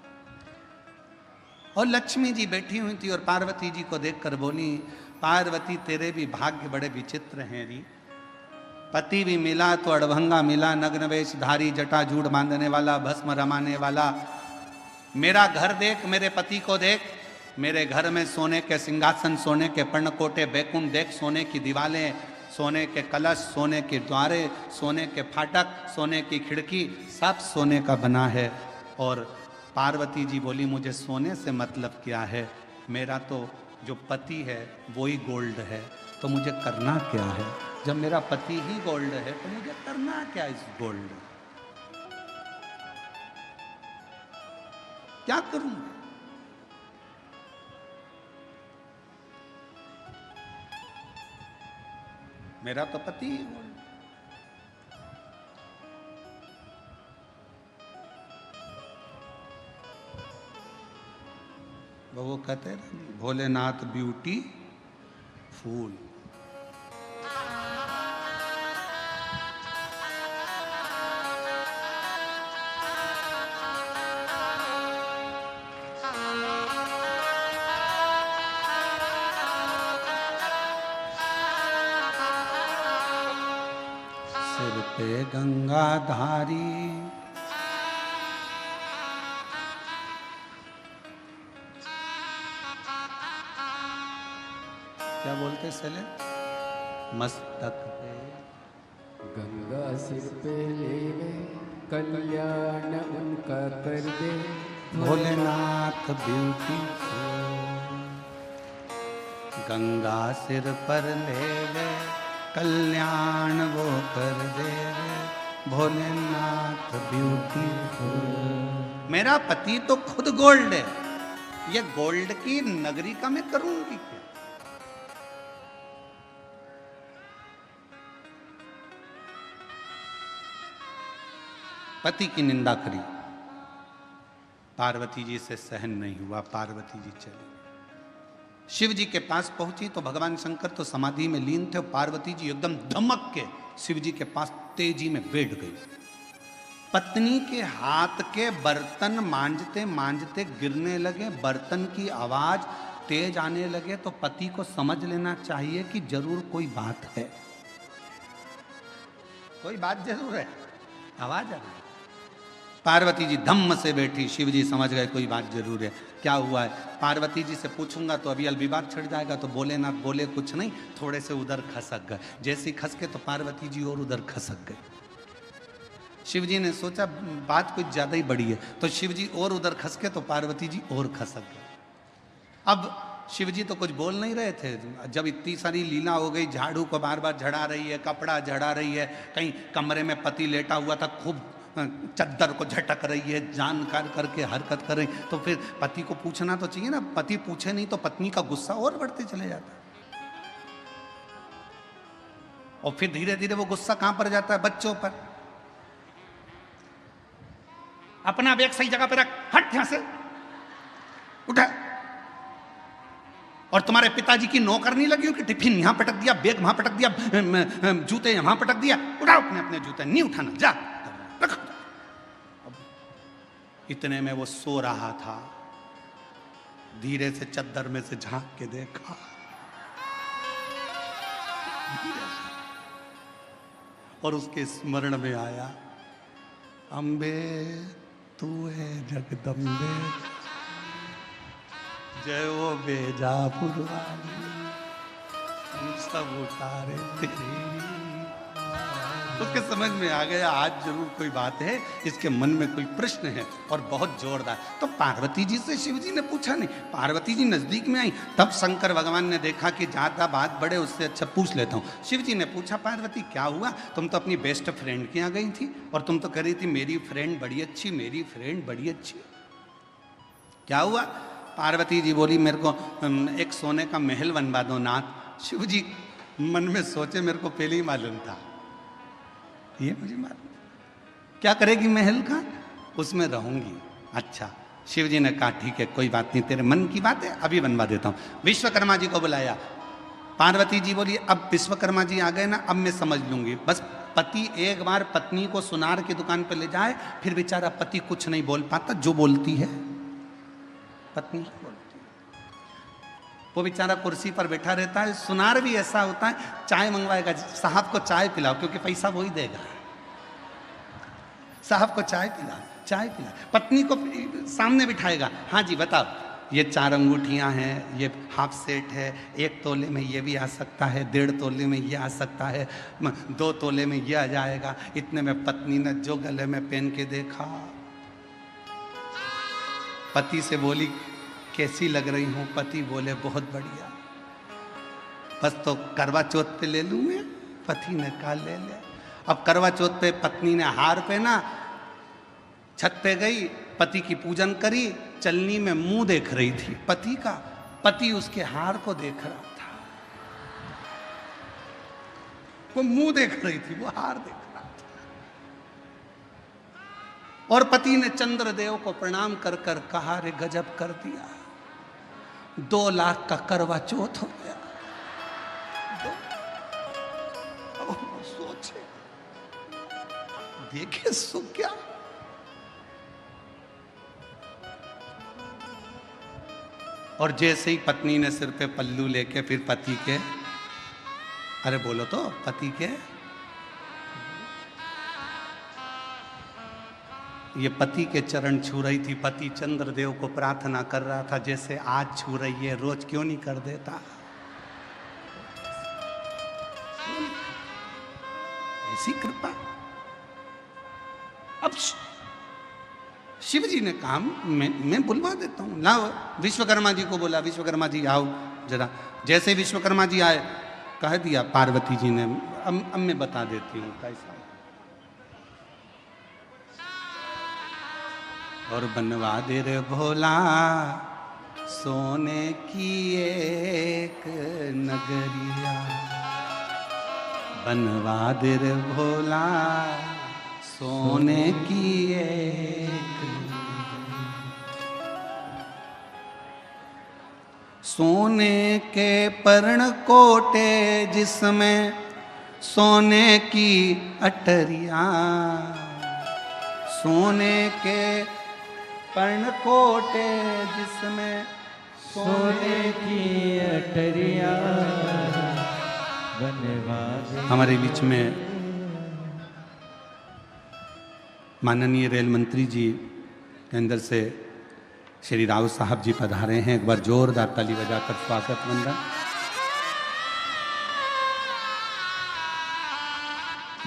और लक्ष्मी जी बैठी हुई थी और पार्वती जी को देखकर बोली, पार्वती तेरे भी भाग्य बड़े विचित्र हैं री, पति भी मिला तो अड़भंगा मिला, नग्न वेशधारी, जटाजूड़ बांधने वाला, भस्म रमाने वाला। मेरा घर देख, मेरे पति को देख, मेरे घर में सोने के सिंहासन, सोने के पर्णकोटे, बैकुंठ देख, सोने की दीवारें, सोने के कलश, सोने के द्वारे, सोने के फाटक, सोने की खिड़की, सब सोने का बना है। और पार्वती जी बोली, मुझे सोने से मतलब क्या है, मेरा तो जो पति है वो ही गोल्ड है, तो मुझे करना क्या है, जब मेरा पति ही गोल्ड है तो मुझे करना क्या इस गोल्ड, क्या करूं? मेरा तो पति ही गोल्ड। वो कहते हैं भोलेनाथ ब्यूटी फूल। गंगाधारी। क्या बोलते सेले? मस्तक पे गंगा सिर पे लेवे, कल्याण उनका कर दे भोलेनाथ ब्यूटी। गंगा सिर पर लेवे, कल्याण वो कर देवे, भोलेनाथ ब्यूटीफुल। मेरा पति तो खुद गोल्ड है, ये गोल्ड की नगरी का मैं करूंगी क्या? पति की निंदा करी, पार्वती जी से सहन नहीं हुआ, पार्वती जी चली। शिव जी के पास पहुंची तो भगवान शंकर तो समाधि में लीन थे, पार्वती जी एकदम धमक के शिव जी के पास तेजी में बैठ गई। पत्नी के हाथ के बर्तन मांजते मांजते गिरने लगे, बर्तन की आवाज तेज आने लगे तो पति को समझ लेना चाहिए कि जरूर कोई बात है, कोई बात जरूर है, आवाज आ रही। पार्वती जी धम्म से बैठी, शिव जी समझ गए कोई बात जरूर है। क्या हुआ है? पार्वती जी से पूछूंगा तो अभी विवाद छिड़ जाएगा, तो बोले ना बोले कुछ नहीं, थोड़े से उधर खसक गए। जैसे ही खसके तो पार्वती जी और उधर खसक गए। शिव जी ने सोचा बात कुछ ज्यादा ही बड़ी है, तो शिव जी और उधर खसके तो पार्वती जी और खसक गए। अब शिव जी तो कुछ बोल नहीं रहे थे, जब इतनी सारी लीला हो गई, झाड़ू को बार बार झड़ा रही है, कपड़ा झड़ा रही है, कहीं कमरे में पति लेटा हुआ था, खूब चद्दर को झटक रही है, जानकार करके हरकत कर रही, तो फिर पति को पूछना तो चाहिए ना। पति पूछे नहीं तो पत्नी का गुस्सा और बढ़ते चले जाता है, और फिर धीरे धीरे वो गुस्सा कहां पर जाता है? बच्चों पर। अपना बैग सही जगह पे रख, हट यहां से, उठा। और तुम्हारे पिताजी की नौकरनी लगी हो कि टिफिन यहां पटक दिया, बैग वहां पटक दिया, जूते यहां पटक दिया, उठाओ अपने अपने जूते, नहीं उठाना, जा रख। इतने में वो सो रहा था, धीरे से चद्दर में से झांक के देखा, और उसके स्मरण में आया, अम्बे तू है जगदम्बे, जय वो बेजापुर वाली, हम सब उतारे तेरी। उसके समझ में आ गया आज जरूर कोई बात है, इसके मन में कोई प्रश्न है और बहुत जोरदार। तो पार्वती जी से शिव जी ने पूछा नहीं, पार्वती जी नजदीक में आई, तब शंकर भगवान ने देखा कि ज्यादा बात बढ़े उससे अच्छा पूछ लेता हूँ। शिव जी ने पूछा, पार्वती क्या हुआ? तुम तो अपनी बेस्ट फ्रेंड के यहाँ गई थी और तुम तो कह रही थी मेरी फ्रेंड बड़ी अच्छी, मेरी फ्रेंड बड़ी अच्छी, क्या हुआ? पार्वती जी बोली, मेरे को एक सोने का महल बनवा दो नाथ। शिव जी मन में सोचे, मेरे को पहले ही मालूम था, ये मुझे मालूम, क्या करेगी महल का? उसमें रहूंगी। अच्छा, शिव जी ने कहा ठीक है, कोई बात नहीं, तेरे मन की बात है, अभी बनवा देता हूं। विश्वकर्मा जी को बुलाया। पार्वती जी बोली, अब विश्वकर्मा जी आ गए ना, अब मैं समझ लूंगी। बस पति एक बार पत्नी को सुनार की दुकान पर ले जाए, फिर बेचारा पति कुछ नहीं बोल पाता, जो बोलती है पत्नी बोलती है। वो बेचारा कुर्सी पर बैठा रहता है। सुनार भी ऐसा होता है, चाय मंगवाएगा, साहब को चाय पिलाओ, क्योंकि पैसा वही देगा, साहब को चाय पिलाओ, चाय पिलाओ। पत्नी को सामने बिठाएगा, हाँ जी बताओ, ये 4 अंगूठियां हैं, ये हाफ सेट है, 1 तोले में ये भी आ सकता है, 1.5 तोले में ये आ सकता है, 2 तोले में ये आ जाएगा। इतने में पत्नी ने जो गले में पहन के देखा, पति से बोली कैसी लग रही हूं? पति बोले बहुत बढ़िया। बस तो करवा चौथ पे ले लूं मैं? पति ने कहा ले ले। अब करवा चौथ पे पत्नी ने हार पहना, छत पे गई, पति की पूजन करी, चलनी में मुंह देख रही थी पति का, पति उसके हार को देख रहा था, वो मुंह देख रही थी, वो हार देख रहा था। और पति ने चंद्रदेव को प्रणाम कर कर कहा, रे गजब कर दिया, 2 लाख का करवा चौथ हो गया। सोचे, देखे सुख क्या। और जैसे ही पत्नी ने सिर पे पल्लू लेके फिर पति के, अरे बोलो तो, पति के ये पति के चरण छू रही थी, पति चंद्रदेव को प्रार्थना कर रहा था जैसे आज छू रही है, रोज क्यों नहीं कर देता। ऐसी कृपा। अब शिव जी ने कहा मैं बुलवा देता हूं, लाओ। विश्वकर्मा जी को बोला, विश्वकर्मा जी आओ जरा। जैसे विश्वकर्मा जी आए, कह दिया पार्वती जी ने, अब मैं बता देती हूँ कैसा। और बनवा दे रे भोला सोने की एक नगरिया, बनवा दे रे भोला सोने की एक, सोने के पर्ण कोटे जिसमें सोने की अटरिया, सोने के पर्ण कोटे जिसमें सोने की अटरिया बनवा दे। हमारे बीच में माननीय रेल मंत्री जी के अंदर से श्री राव साहब जी पधारे हैं। एक बार जोरदार ताली बजाकर स्वागत वंदन,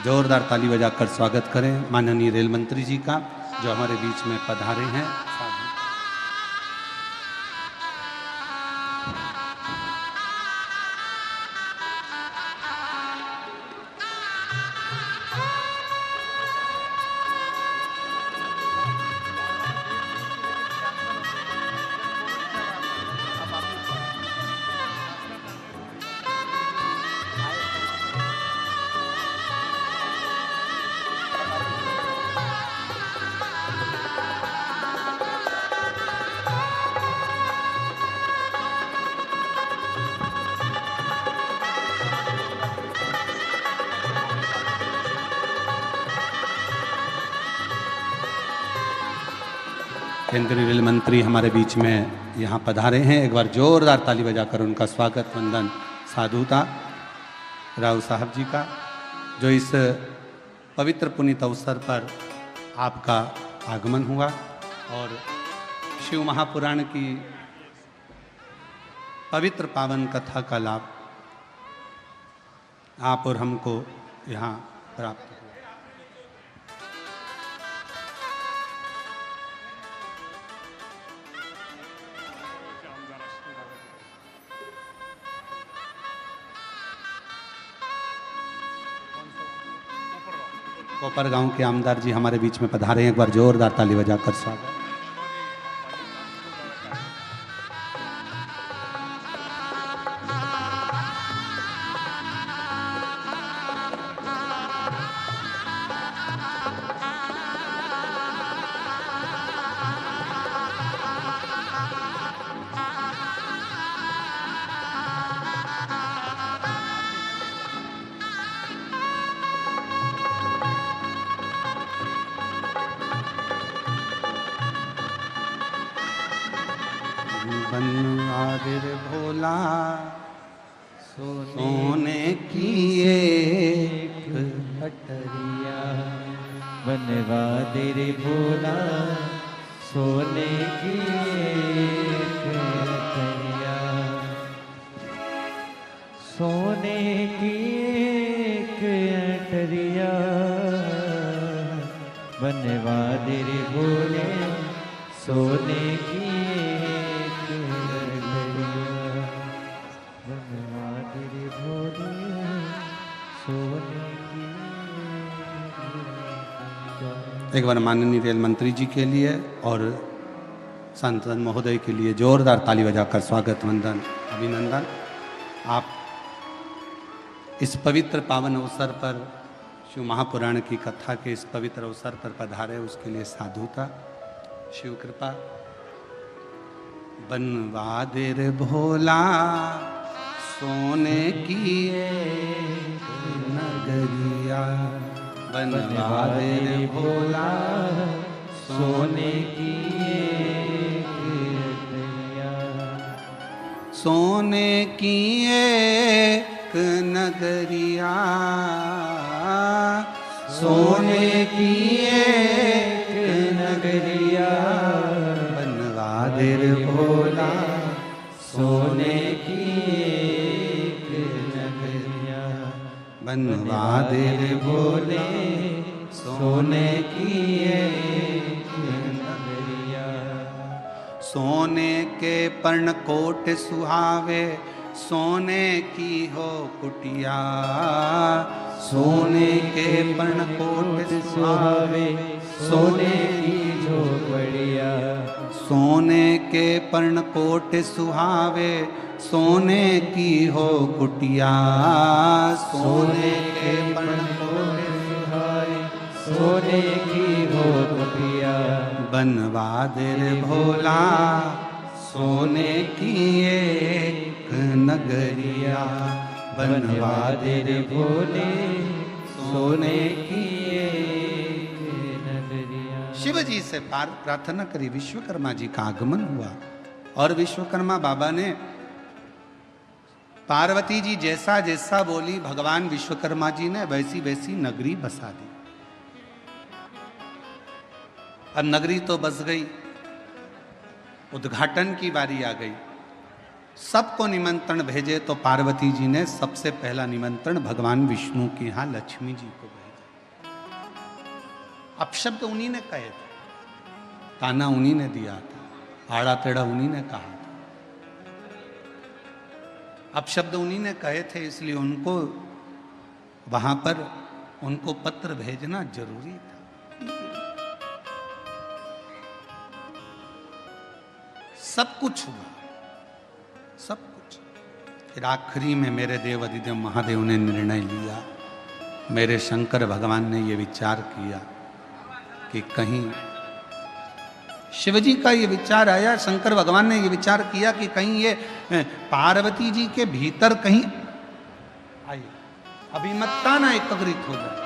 जोरदार ताली बजाकर स्वागत करें माननीय रेल मंत्री जी का, जो हमारे बीच में पधारे हैं। केंद्रीय रेल मंत्री हमारे बीच में यहाँ पधारे हैं। एक बार जोरदार ताली बजाकर उनका स्वागत वंदन साधुता राव साहब जी का, जो इस पवित्र पुनीत अवसर पर आपका आगमन हुआ और शिव महापुराण की पवित्र पावन कथा का लाभ आप और हमको यहाँ प्राप्त हुआ। कोपर गांव के आमदार जी हमारे बीच में पधारे हैं। एक बार जोरदार ताली बजाकर स्वागत। बनवा दे रे भोला सोने की एक अटरिया, बनवा दे रे भोला सोने की एक अटरिया, सोने की एक अटरिया, बनवा दे रे भोले सोने की एक अटरिया, बनवा दे रे भोले सोने की एक। एक बार माननीय रेल मंत्री जी के लिए और सांसद महोदय के लिए जोरदार ताली बजाकर स्वागत वंदन अभिनंदन। आप इस पवित्र पावन अवसर पर शिव महापुराण की कथा के इस पवित्र अवसर पर पधारे, उसके लिए साधुता शिव कृपा। बनवा दे रे भोला सोने की एक नगरिया, बनवा दे रे भोला सोने की एक अटरिया, सोने की एक नगरिया, सोने की एक बनवा दे रे भोले सोने की एक नगरिया। सोने के पर्णकोट सुहावे सोने की हो कुटिया। सोने के पर्णकोट सुहावे सोने की झोपड़िया। सोने के पर्णकोट सुहावे सोने की हो कुटिया। सोने के पर्णकोट सुहावे सोने की हो कुटिया। बनवा दे रे भोला सोने की एक नगरिया। बनवा दे रे भोले सोने की एक नगरिया। शिव जी से प्रार्थना करी। विश्वकर्मा जी का आगमन हुआ और विश्वकर्मा बाबा ने पार्वती जी जैसा जैसा बोली भगवान विश्वकर्मा जी ने वैसी वैसी नगरी बसा दी। अब नगरी तो बस गई, उद्घाटन की बारी आ गई। सबको निमंत्रण भेजे तो पार्वती जी ने सबसे पहला निमंत्रण भगवान विष्णु के यहां लक्ष्मी जी को भेजा। अपशब्द उन्हीं ने कहे थे, ताना उन्हीं ने दिया था, आड़ा टेढ़ा उन्हीं ने कहा था। अपशब्द उन्हीं ने कहे थे, इसलिए उनको वहां पर उनको पत्र भेजना जरूरी था। सब कुछ हुआ, सब कुछ। फिर आखिरी में मेरे देव अधिदेव महादेव ने निर्णय लिया, मेरे शंकर भगवान ने ये विचार किया कि कहीं शिवजी का ये विचार आया, शंकर भगवान ने ये विचार किया कि कहीं ये पार्वती जी के भीतर कहीं आई अभिमत्ता ना एकत्रित हो जाए।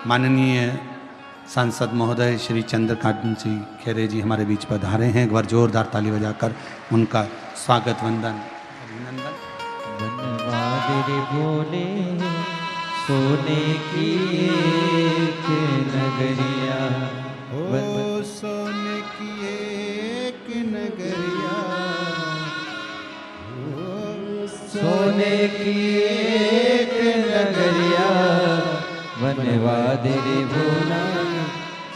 माननीय सांसद महोदय श्री चंद्रकांत जी खेरे जी हमारे बीच पधारे हैं। एक बार जोरदार ताली बजाकर उनका स्वागत वंदन अभिनंदन। बनवा दे रे भोले सोने की एक नगरिया। ओ सोने की एक नगरिया, सोने की एक नगरिया। बनवा दे रे भोला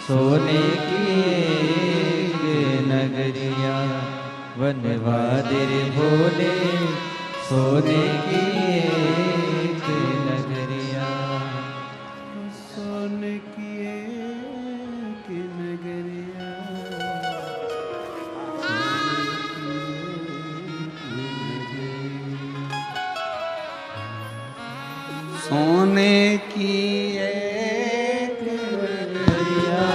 सोने की एक नगरिया। बनवा दे रे भोले सोने की एक नगरिया। सोने की एक नगरिया। सोने की एक नगरिया,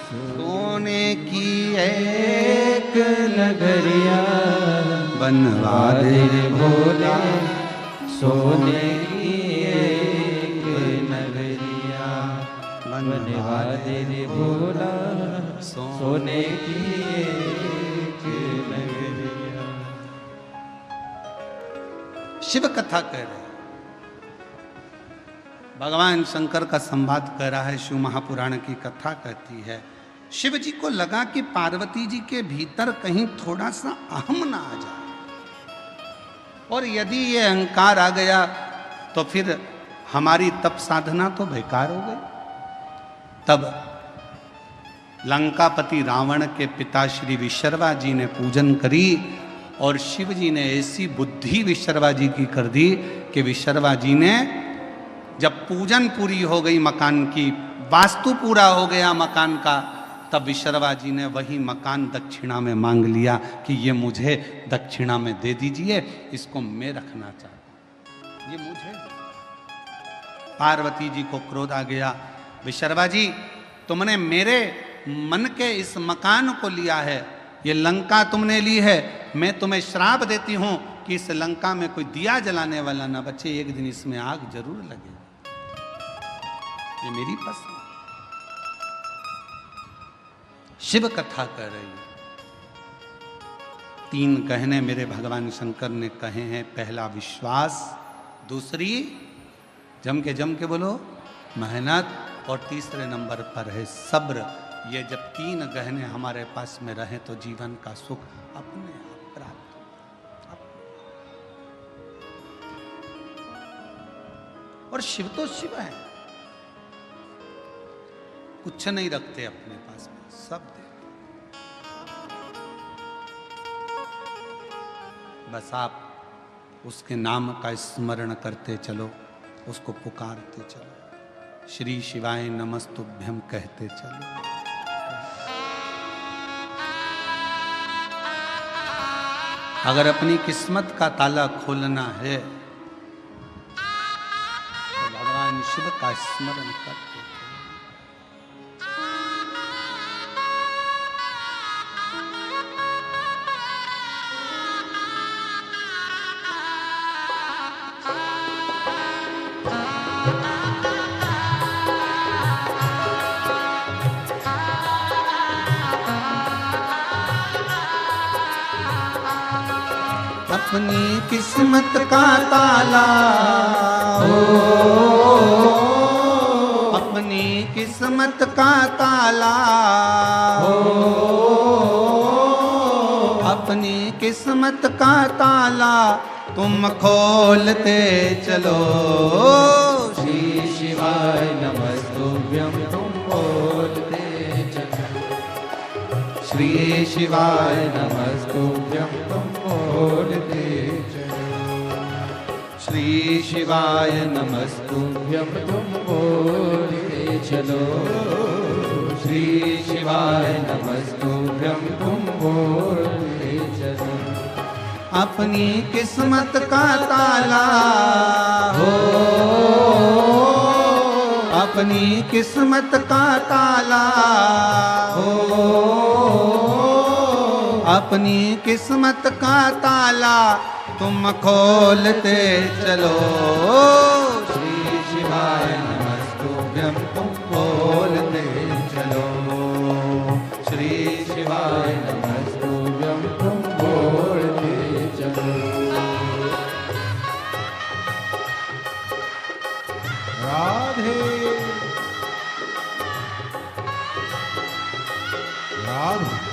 सोने की एक नगरिया। बनवा दे रे भोला सोने की एक नगरिया। बनवा दे रे भोला सोने की एक नगरिया। शिव कथा कह रहे हैं, भगवान शंकर का संवाद कर रहा है। शिव महापुराण की कथा कहती है, शिव जी को लगा कि पार्वती जी के भीतर कहीं थोड़ा सा अहम ना आ जाए, और यदि ये अहंकार आ गया तो फिर हमारी तप साधना तो बेकार हो गई। तब लंकापति रावण के पिता श्री विशर्वा जी ने पूजन करी, और शिव जी ने ऐसी बुद्धि विशर्वा जी की कर दी कि विशर्वा जी ने जब पूजन पूरी हो गई, मकान की वास्तु पूरा हो गया मकान का, तब विशर्वा जी ने वही मकान दक्षिणा में मांग लिया कि ये मुझे दक्षिणा में दे दीजिए, इसको मैं रखना चाहता हूं, ये मुझे। पार्वती जी को क्रोध आ गया, विशर्वा जी तुमने मेरे मन के इस मकान को लिया है, ये लंका तुमने ली है, मैं तुम्हें श्राप देती हूं कि इस लंका में कोई दिया जलाने वाला ना बचे, एक दिन इसमें आग जरूर लगे, ये मेरी पसंद। शिव कथा कर रही है। 3 कहने मेरे भगवान शंकर ने कहे हैं। पहला विश्वास, दूसरी जम के बोलो मेहनत, और तीसरे नंबर पर है सब्र। ये जब 3 गहने हमारे पास में रहे तो जीवन का सुख अपने आप और शिव तो शिव है, कुछ नहीं रखते अपने पास में, सब दे। बस आप उसके नाम का स्मरण करते चलो, उसको पुकारते चलो, श्री शिवाय नमस्तुभ्यम कहते चलो। अगर अपनी किस्मत का ताला खोलना है तो भगवान शिव का स्मरण करते अपनी किस्मत का ताला हो, अपनी किस्मत का ताला हो, अपनी किस्मत का ताला तुम खोलते चलो। श्री शिवाय नमस्तुभ्यं तुम बोलते चलो, श्री शिवाय नमस्तुभ्यं तुम बोलते चलो, श्री शिवाय नमस्तुभ्यं तुम बोलते चलो, श्री शिवाय नमस्तुभ्यं तुम बोलते चलो। अपनी किस्मत का ताला हो, अपनी किस्मत का ताला हो, अपनी किस्मत का ताला तुम खोलते चलो। श्री शिवाय नमस्तुभ्यं तुम बोलते चलो, श्री शिवाय नमस्तुभ्यं तुम बोलते चलो। राधे राधे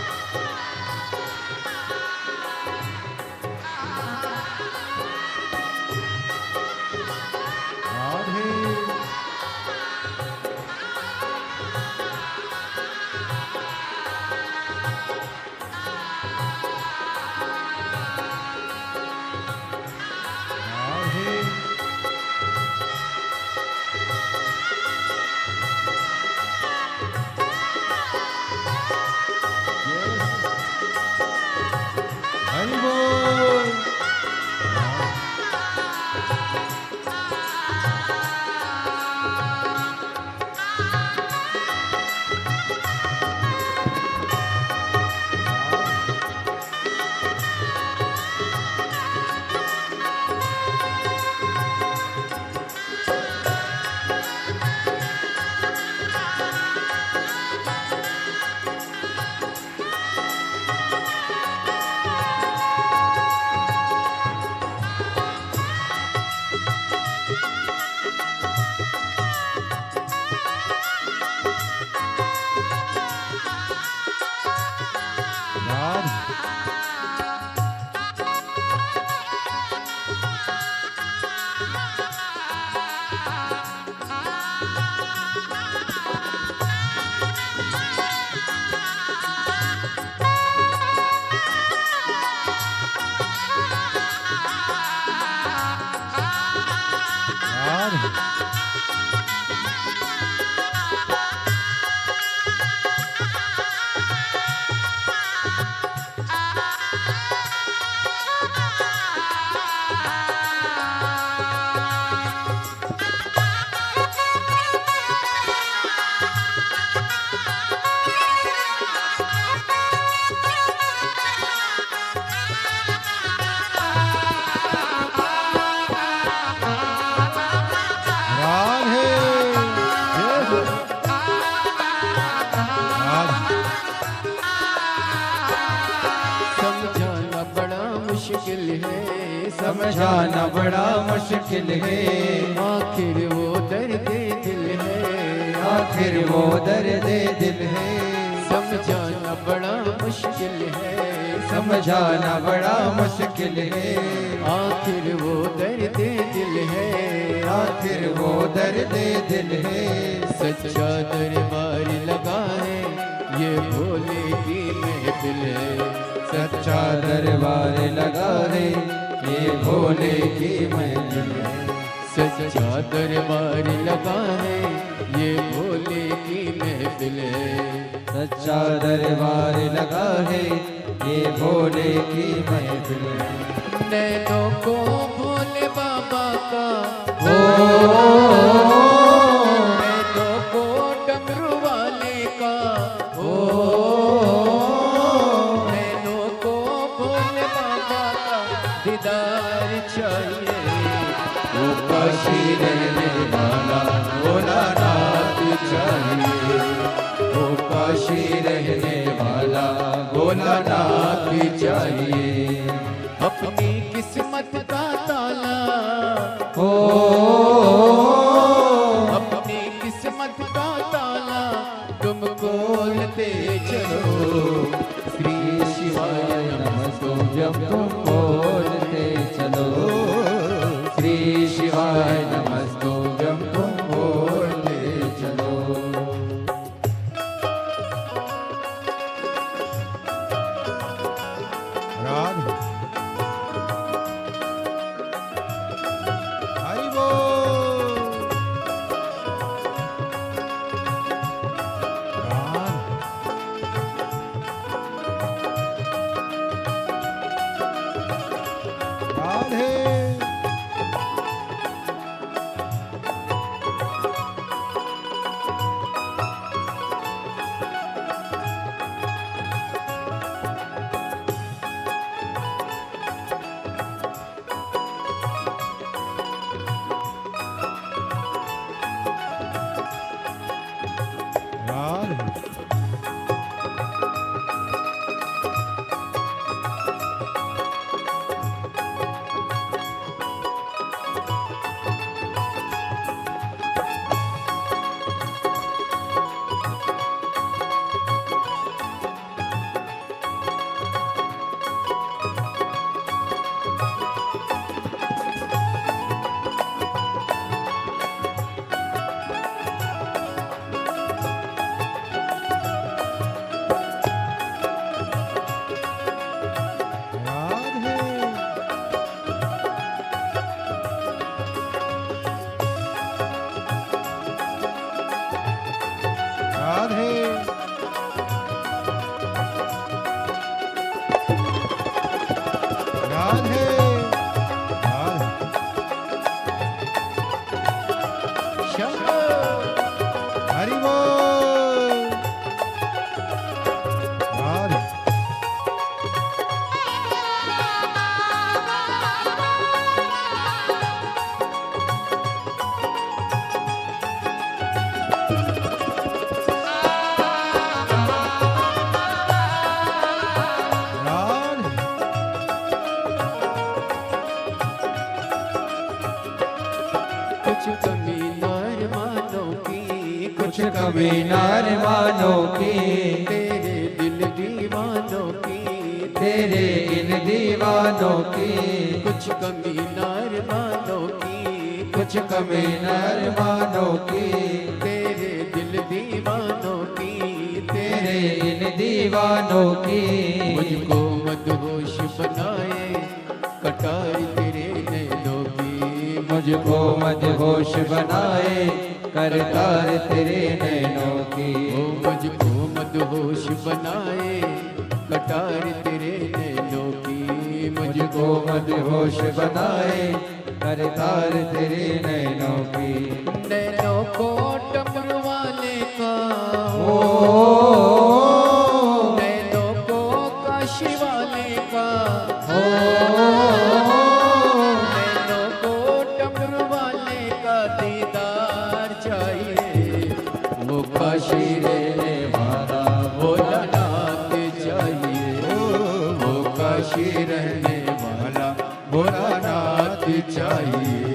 हरि बोल। समझाना बड़ा मुश्किल है, आखिर वो दर्द दिल है, आखिर वो दर्द दिल है। समझाना बड़ा मुश्किल है, समझाना बड़ा मुश्किल है, आखिर वो दर्द दिल है, आखिर वो दे दिल है। सच्चा दरबार लगा है ये भोले की महफिल है। सच्चा दरबार लगा है ये भोले की महफिल है। सच्चा दरबार लगा है ये भोले की महफिल है। सच्चा दरबार लगा है ये भोले की महफिल है। नैनों को भोले बाबा का ओ नैनों को डमरू वाले का ओ नैनों को भोले बाबा का दीदार चाहिए। वो काशी रहने वाला भोलानाथ चाहिए। वो काशी रहने वाला भोलानाथ चाहिए। अपनी किस्मत का ताला ओ अपनी किस्मत का ताला तुम खोलते चलो। श्री शिवाय जब तुम बोलते चलो। श्री शिवाय नमस्तु जब तुम बोलते चलो। राधे हरि बोल। राधे राधे राधे राधे राधे राधे शंभो। हरि बोल। राधे राधे कुछ कमी नार मानो की कुछ कभी नार मानो की तेरे दिल दीवानों की तेरे इन दीवानों की। कुछ कमी नार मानो की कुछ कभी नार मानो की तेरे दिल दीवानों की तेरे इन दीवानों की। मुझको मदहोश बनाए कटार तेरे नैनों की। मुझको मदहोश बनाए करतार तेरे नैनों की। ओ मुझको मदहोश बनाए कटार तेरे नैनों की। मुझको मदहोश बनाए करतार तेरे नैनों की। नैनों को डमरू वाले का ओ नैनों को काशी वाले का ओ नैनों को डमरू वाले का दीदार चाहिए। वो काशी रहने वाला भोलानाथ चाहिए। वो काशी रहने वाला भोलानाथ चाहिए।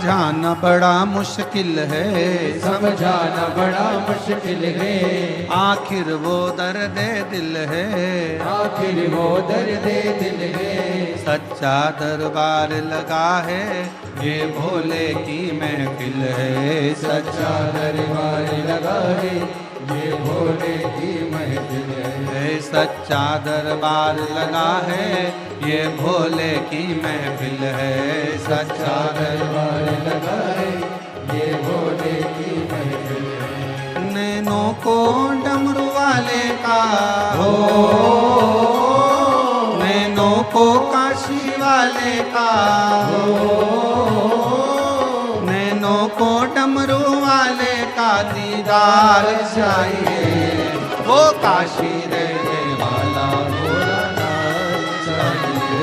समझाना बड़ा मुश्किल है, समझाना बड़ा मुश्किल है, आखिर वो दर्द दिल है, आखिर वो दर्द दिल है। सच्चा दरबार लगा है, ये भोले की महफिल है। सच्चा दरबार लगा है, ये भोले की महफिल है। सच्चा दरबार लगा है, ये भोले की महफिल है। सच्चा दरबार लगा है, ये भोले की महफिल है। नैनों को डमरू वाले का हो, नैनों को काशी वाले का हो, नैनों को डमरू वाले का दीदार चाहिए। वो काशी रहने वाला भोलानाथ चाहिए,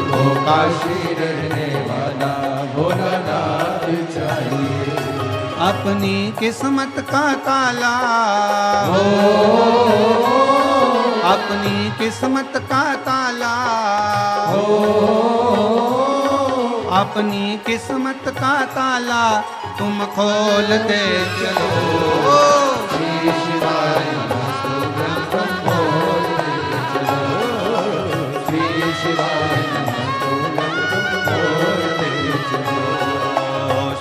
वो काशी रहने वाला भोलानाथ चाहिए। अपनी किस्मत का ताला हो, अपनी किस्मत का ताला हो, अपनी किस्मत का ताला तुम खोल दे चलो। श्री शिवाय नमस्तुभ्यं तुम बोलते चलो, श्री शिवाय नमस्तुभ्यं तुम बोलते चलो,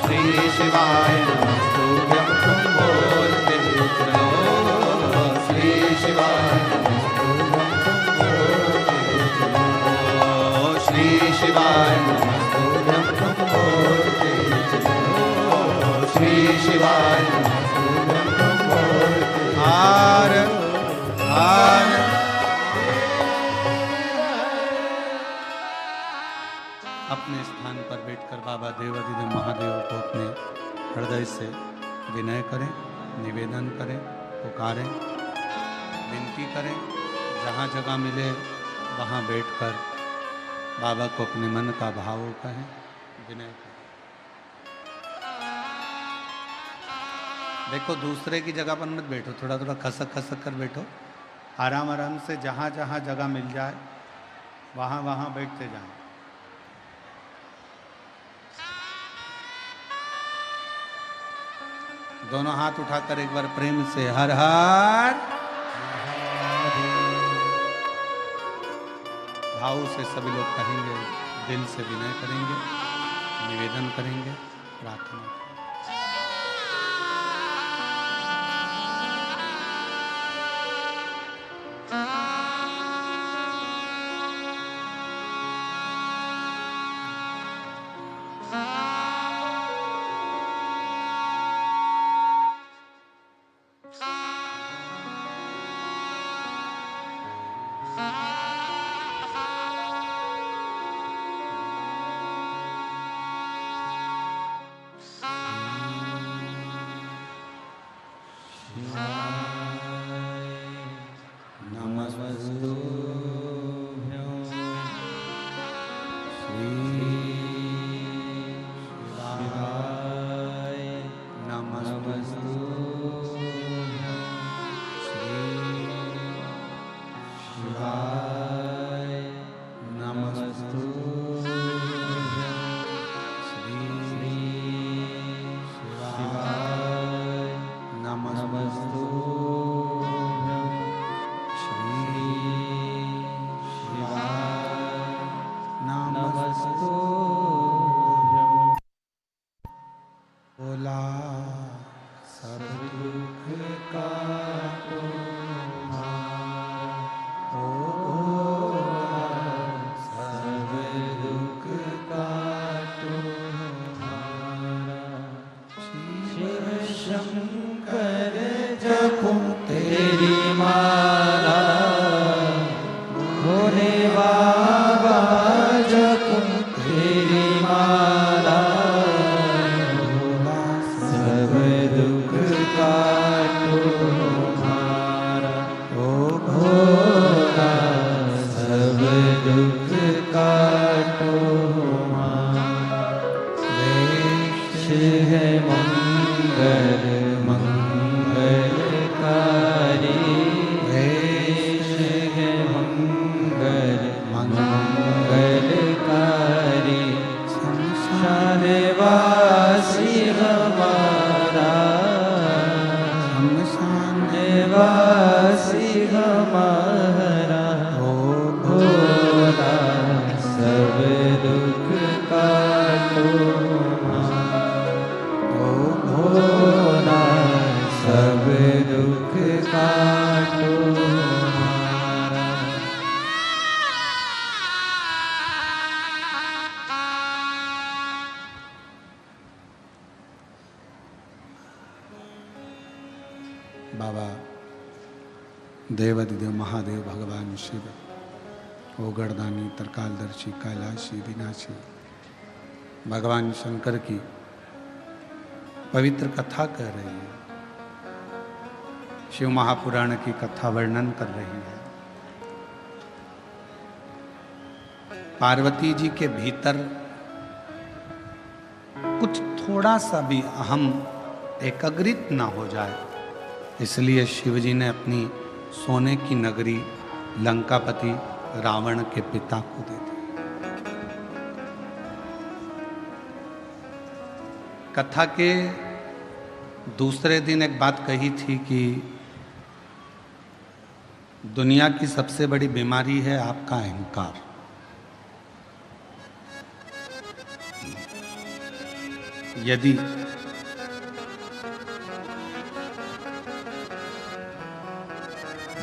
श्री शिवाय नमस्तुभ्यं तुम बोलते चलो, श्री शिवाय नमस्तुभ्यं तुम बोलते चलो, श्री शिवाय नमस्तुभ्यं तुम बोलते चलो, श्री शिवाय नमस्तुभ्यं तुम बोलते। हार हार अपने स्थान पर बैठकर बाबा देवाधिदेव महादेव को अपने हृदय से विनय करें, निवेदन करें, पुकारें, विनती करें। जहाँ जगह मिले वहाँ बैठकर बाबा को अपने मन का भाव कहें, विनय करें। देखो दूसरे की जगह पर मत बैठो, थोड़ा थोड़ा खसक खसक कर बैठो। आराम आराम से जहाँ जहाँ जगह मिल जाए वहाँ वहाँ बैठते जाएं। दोनों हाथ उठाकर एक बार प्रेम से हर हर भाव से सभी लोग कहेंगे, दिल से विनय करेंगे, निवेदन करेंगे, प्रार्थना करेंगे। मंगलकारी संसार निवासी हमारा भोला सब दुख काटो ओ भोला सब दुख काटो हमारा। बाबा देवाधिदेव महादेव भगवान शिव ओगरदानी तरकालदर्शी कैलाशी विनाशी भगवान शंकर की पवित्र कथा कह रही है, शिव महापुराण की कथा वर्णन कर रही है। पार्वती जी के भीतर कुछ थोड़ा सा भी अहम एकाग्रित ना हो जाए, इसलिए शिव जी ने अपनी सोने की नगरी लंकापति रावण के पिता को दे दी। कथा के दूसरे दिन एक बात कही थी कि दुनिया की सबसे बड़ी बीमारी है आपका अहंकार। यदि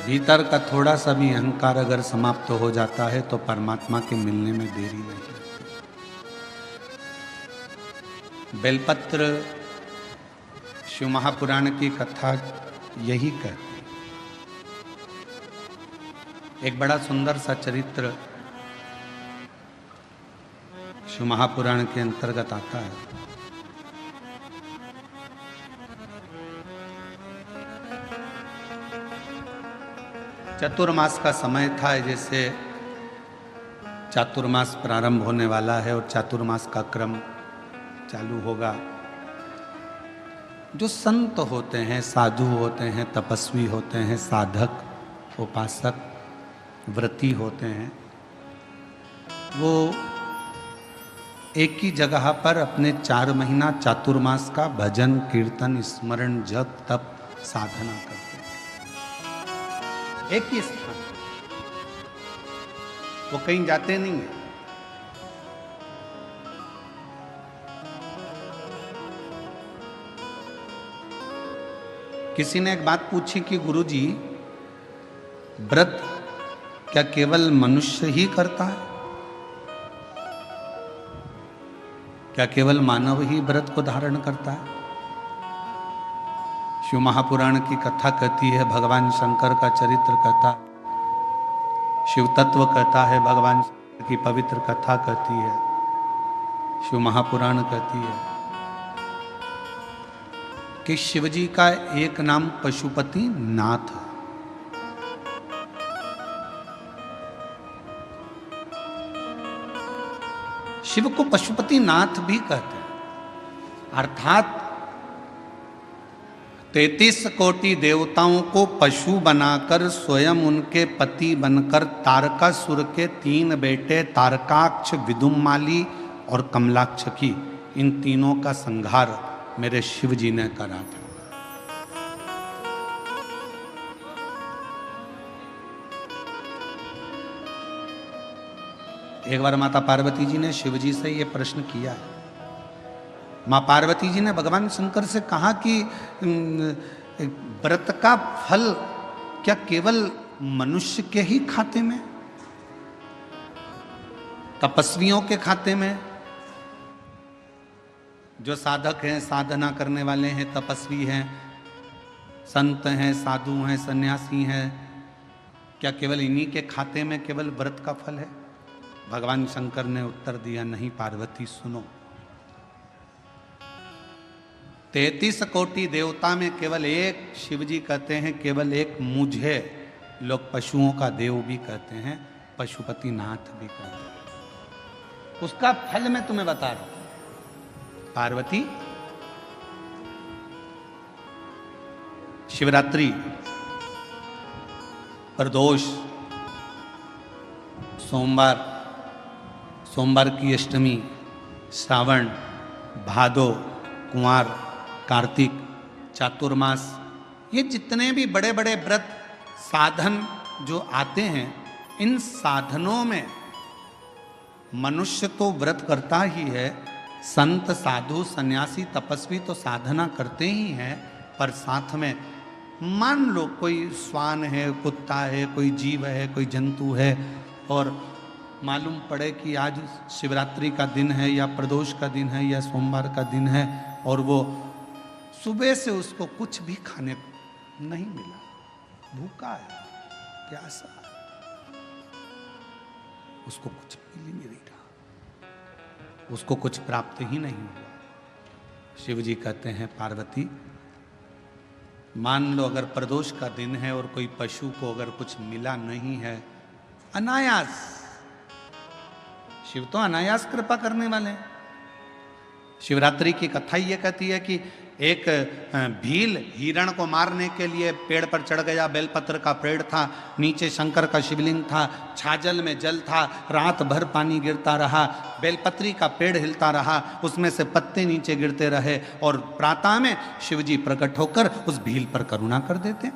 भीतर का थोड़ा सा भी अहंकार अगर समाप्त हो जाता है तो परमात्मा के मिलने में देरी नहीं लगती। बेलपत्र शिव महापुराण की कथा यही कहती है। एक बड़ा सुंदर सा चरित्र शिव महापुराण के अंतर्गत आता है। चतुर्मास का समय था, जैसे चातुर्मास प्रारंभ होने वाला है और चातुर्मास का क्रम चालू होगा। जो संत होते हैं, साधु होते हैं, तपस्वी होते हैं, साधक, उपासक, व्रती होते हैं, वो एक ही जगह पर अपने 4 महीना चातुर्मास का भजन, कीर्तन, स्मरण, जप, तप, साधना करते हैं एक ही स्थान। वो कहीं जाते नहीं है। किसी ने एक बात पूछी कि गुरुजी, व्रत क्या केवल मनुष्य ही करता है? क्या केवल मानव ही व्रत को धारण करता है? शिव महापुराण की कथा कहती है, भगवान शंकर का चरित्र कहता, शिव तत्व कहता है, भगवान शंकर की पवित्र कथा कहती है, शिव महापुराण कहती है कि शिव जी का एक नाम पशुपति नाथ है। शिव को पशुपति नाथ भी कहते हैं, अर्थात 33 कोटि देवताओं को पशु बनाकर स्वयं उनके पति बनकर तारकासुर के 3 बेटे तारकाक्ष, विदुम्माली और कमलाक्ष की, इन तीनों का संहार मेरे शिव जी ने करा था। एक बार माता पार्वती जी ने शिव जी से यह प्रश्न किया है। माँ पार्वती जी ने भगवान शंकर से कहा कि व्रत का फल क्या केवल मनुष्य के ही खाते में, तपस्वियों के खाते में? जो साधक हैं, साधना करने वाले हैं, तपस्वी हैं, संत हैं, साधु हैं, सन्यासी हैं, क्या केवल इन्हीं के खाते में केवल व्रत का फल है? भगवान शंकर ने उत्तर दिया, नहीं पार्वती सुनो, 33 कोटि देवता में केवल एक शिव जी कहते हैं, केवल एक मुझे लोग पशुओं का देव भी कहते हैं, पशुपति नाथ भी कहते हैं। उसका फल मैं तुम्हें बता रहा हूं। पार्वती, शिवरात्रि, प्रदोष, सोमवार की अष्टमी, श्रावण, भादो, कुंवार, कार्तिक, चातुर्मास, ये जितने भी बड़े बड़े व्रत साधन जो आते हैं, इन साधनों में मनुष्य तो व्रत करता ही है, संत साधु सन्यासी तपस्वी तो साधना करते ही हैं, पर साथ में मान लो कोई श्वान है, कुत्ता है, कोई जीव है, कोई जंतु है, और मालूम पड़े कि आज शिवरात्रि का दिन है या प्रदोष का दिन है या सोमवार का दिन है, और वो सुबह से उसको कुछ भी खाने को नहीं मिला, भूखा है, प्यासा है, उसको कुछ मिल ही नहीं रहा, उसको कुछ प्राप्त ही नहीं हुआ। शिव जी कहते हैं पार्वती, मान लो अगर प्रदोष का दिन है और कोई पशु को अगर कुछ मिला नहीं है, अनायास, शिव तो अनायास कृपा करने वाले हैं। शिवरात्रि की कथा ये कहती है कि एक भील हिरण को मारने के लिए पेड़ पर चढ़ गया, बेलपत्र का पेड़ था, नीचे शंकर का शिवलिंग था, छाजल में जल था, रात भर पानी गिरता रहा, बेलपत्री का पेड़ हिलता रहा, उसमें से पत्ते नीचे गिरते रहे, और प्रातः में शिवजी प्रकट होकर उस भील पर करुणा कर देते।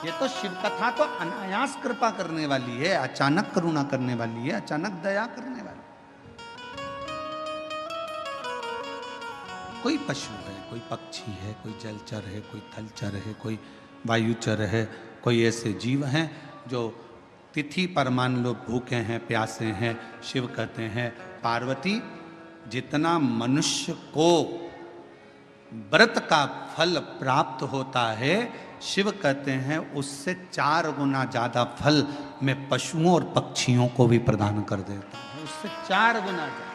ये तो शिव कथा तो अनायास कृपा करने वाली है, अचानक करुणा करने वाली है, अचानक दया करने वाली। कोई पशु है, कोई पक्षी है, कोई जलचर है, कोई थलचर है, कोई वायुचर है, कोई ऐसे जीव हैं जो तिथि पर मान लो भूखे हैं, प्यासे हैं, शिव कहते हैं पार्वती, जितना मनुष्य को व्रत का फल प्राप्त होता है, शिव कहते हैं उससे 4 गुना ज्यादा फल मैं पशुओं और पक्षियों को भी प्रदान कर देता हूं, उससे 4 गुना ज्यादा।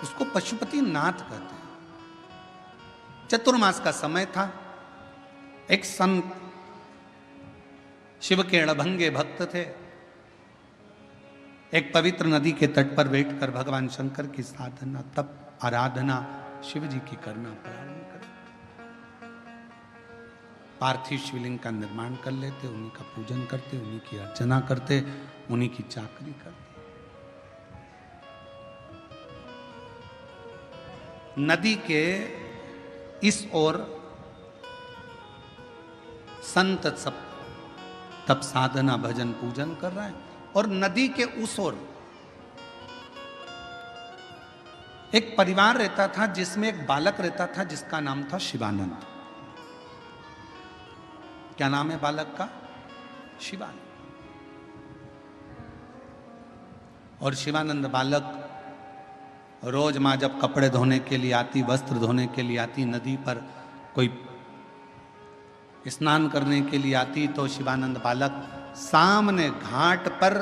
उसको पशुपति नाथ कहते हैं। चतुर्मास का समय था, एक संत शिव के अड़भंगे भक्त थे, एक पवित्र नदी के तट पर बैठकर भगवान शंकर की साधना, तप, आराधना शिव जी की करना प्रारंभ कर, पार्थिव शिवलिंग का निर्माण कर लेते, उन्हीं का पूजन करते, उन्हीं की अर्चना करते, उन्हीं की चाकरी करते। नदी के इस ओर संत सब तप साधना भजन पूजन कर रहे हैं, और नदी के उस ओर एक परिवार रहता था जिसमें एक बालक रहता था जिसका नाम था शिवानंद। क्या नाम है बालक का? शिवानंद। और शिवानंद बालक रोज माँ जब कपड़े धोने के लिए आती, वस्त्र धोने के लिए आती, नदी पर कोई स्नान करने के लिए आती, तो शिवानंद बालक सामने घाट पर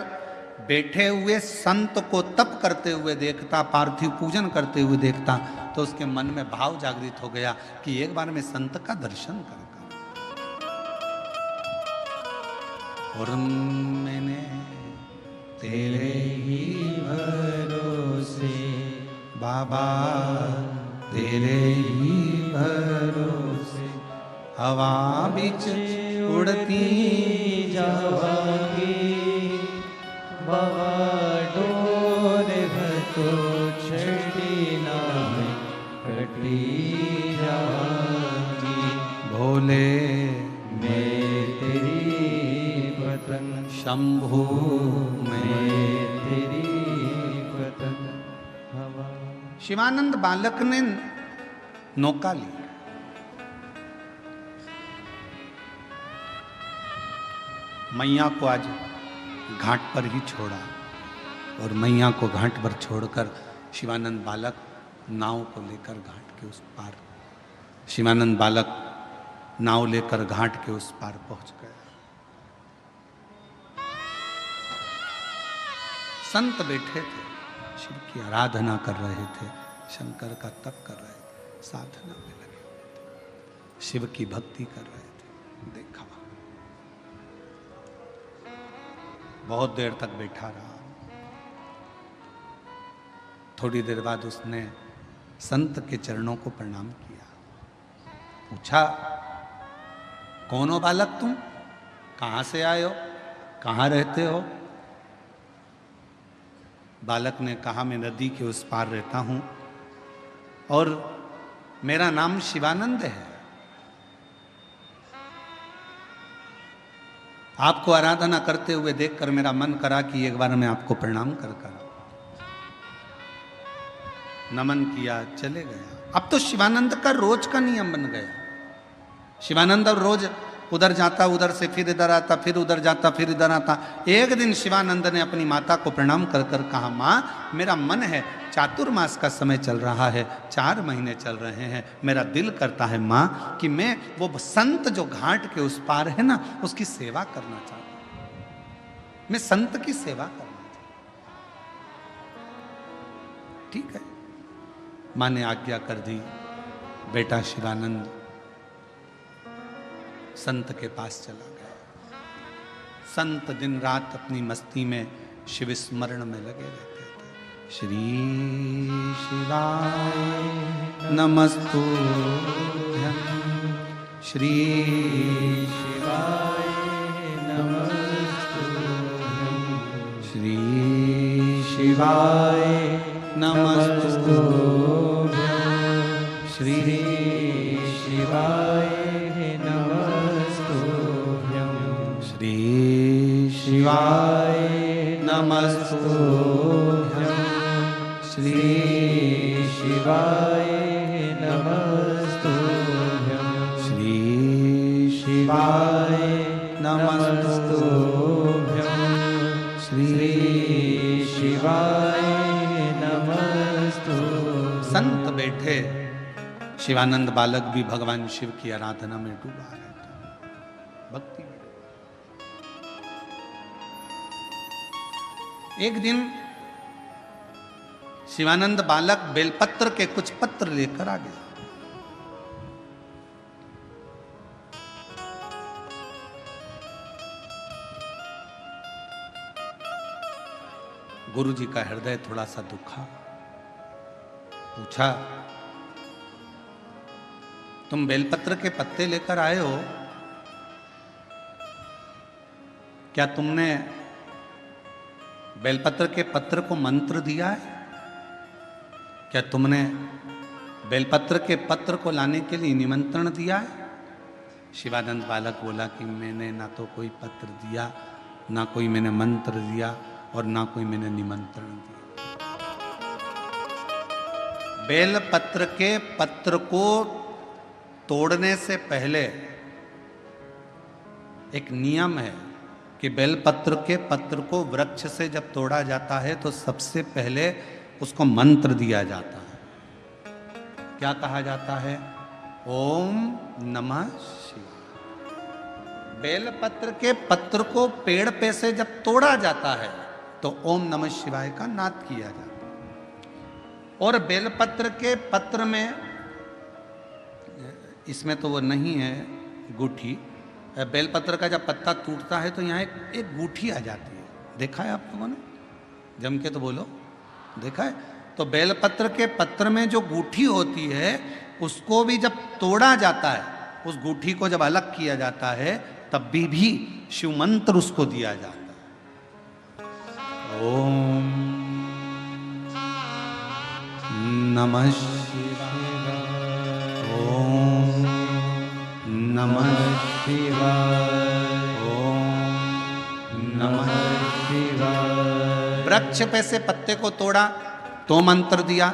बैठे हुए संत को तप करते हुए देखता, पार्थिव पूजन करते हुए देखता, तो उसके मन में भाव जागृत हो गया कि एक बार मैं संत का दर्शन करूंगा। और मैंने तेरे ही भरोसे बाबा, तेरे ही भरोसे हवा बिच उड़ती जावांगी, बाबा डोर भतो छड़ी नाम कटी जावांगी, भोले मैं तेरी पतन, शंभु मैं तेरी पतन हवा। शिवानंद बालक ने नौका ली, मैया को आज घाट पर ही छोड़ा, और मैया को घाट पर छोड़कर शिवानंद बालक नाव को लेकर घाट के उस पार, शिवानंद बालक नाव लेकर घाट के उस पार पहुंच गया। संत बैठे थे, शिव की आराधना कर रहे थे, शंकर का तप कर रहे थे, साधना में लगे हुए थे, शिव की भक्ति कर रहे थे। देखा बहुत देर तक बैठा रहा, थोड़ी देर बाद उसने संत के चरणों को प्रणाम किया, पूछा कौन हो बालक तुम, कहां से आए हो, कहां रहते हो? बालक ने कहा मैं नदी के उस पार रहता हूँ, और मेरा नाम शिवानंद है। आपको आराधना करते हुए देखकर मेरा मन करा कि एक बार मैं आपको प्रणाम कर नमन किया, चले गया। अब तो शिवानंद का रोज का नियम बन गया। शिवानंद अब रोज उधर जाता, उधर से फिर इधर आता, फिर उधर जाता, फिर इधर आता। एक दिन शिवानंद ने अपनी माता को प्रणाम कर कर कहा, माँ मेरा मन है, चातुर्मास का समय चल रहा है, 4 महीने चल रहे हैं, मेरा दिल करता है माँ कि मैं वो संत जो घाट के उस पार है ना, उसकी सेवा करना चाहता हूं, मैं संत की सेवा करना चाहता हूं। ठीक है, माँ ने आज्ञा कर दी। बेटा शिवानंद संत के पास चला गया। संत दिन रात अपनी मस्ती में शिव स्मरण में लगे रहते थे। श्री शिवाय नमस्तुभ्यं, श्री शिवाय नमस्तुभ्यं, श्री शिवाय नमस्तुभ्यं, श्री शिवाय श्री शिवाय नमस्तुभ्यं, श्री शिवाय नमस्तुभ्यं, श्री शिवाय नमस्तुभ्यं, श्री शिवाय नमस्तुभ्यं। संत बैठे, शिवानंद बालक भी भगवान शिव की आराधना में डूबा रहता, भक्ति। एक दिन शिवानंद बालक बेलपत्र के कुछ पत्र लेकर आ गया। गुरुजी का हृदय थोड़ा सा दुखा। पूछा, तुम बेलपत्र के पत्ते लेकर आए हो, क्या तुमने बेलपत्र के पत्र को मंत्र दिया है? क्या तुमने बेलपत्र के पत्र को लाने के लिए निमंत्रण दिया है? शिवानंद बालक बोला कि मैंने ना तो कोई पत्र दिया, ना कोई मैंने मंत्र दिया, और ना कोई मैंने निमंत्रण दिया। बेलपत्र के पत्र को तोड़ने से पहले एक नियम है कि बेलपत्र के पत्र को वृक्ष से जब तोड़ा जाता है तो सबसे पहले उसको मंत्र दिया जाता है। क्या कहा जाता है? ओम नमः शिवाय। बेलपत्र के पत्र को पेड़ पे से जब तोड़ा जाता है तो ओम नमः शिवाय का नाद किया जाता है। और बेलपत्र के पत्र में, इसमें तो वो नहीं है गूठी, बेलपत्र का जब पत्ता टूटता है तो यहाँ एक गूठी आ जाती है। देखा है आप लोगों ने? जम के तो बोलो, देखा है? तो बेलपत्र के पत्र में जो गूठी होती है उसको भी जब तोड़ा जाता है, उस गूठी को जब अलग किया जाता है, तब भी शिव मंत्र उसको दिया जाता है। ओम नमः शिवाय, ओम नमः शिवाय, ओम नमः शिवाय। वृक्ष पे से पत्ते को तोड़ा तो मंत्र दिया,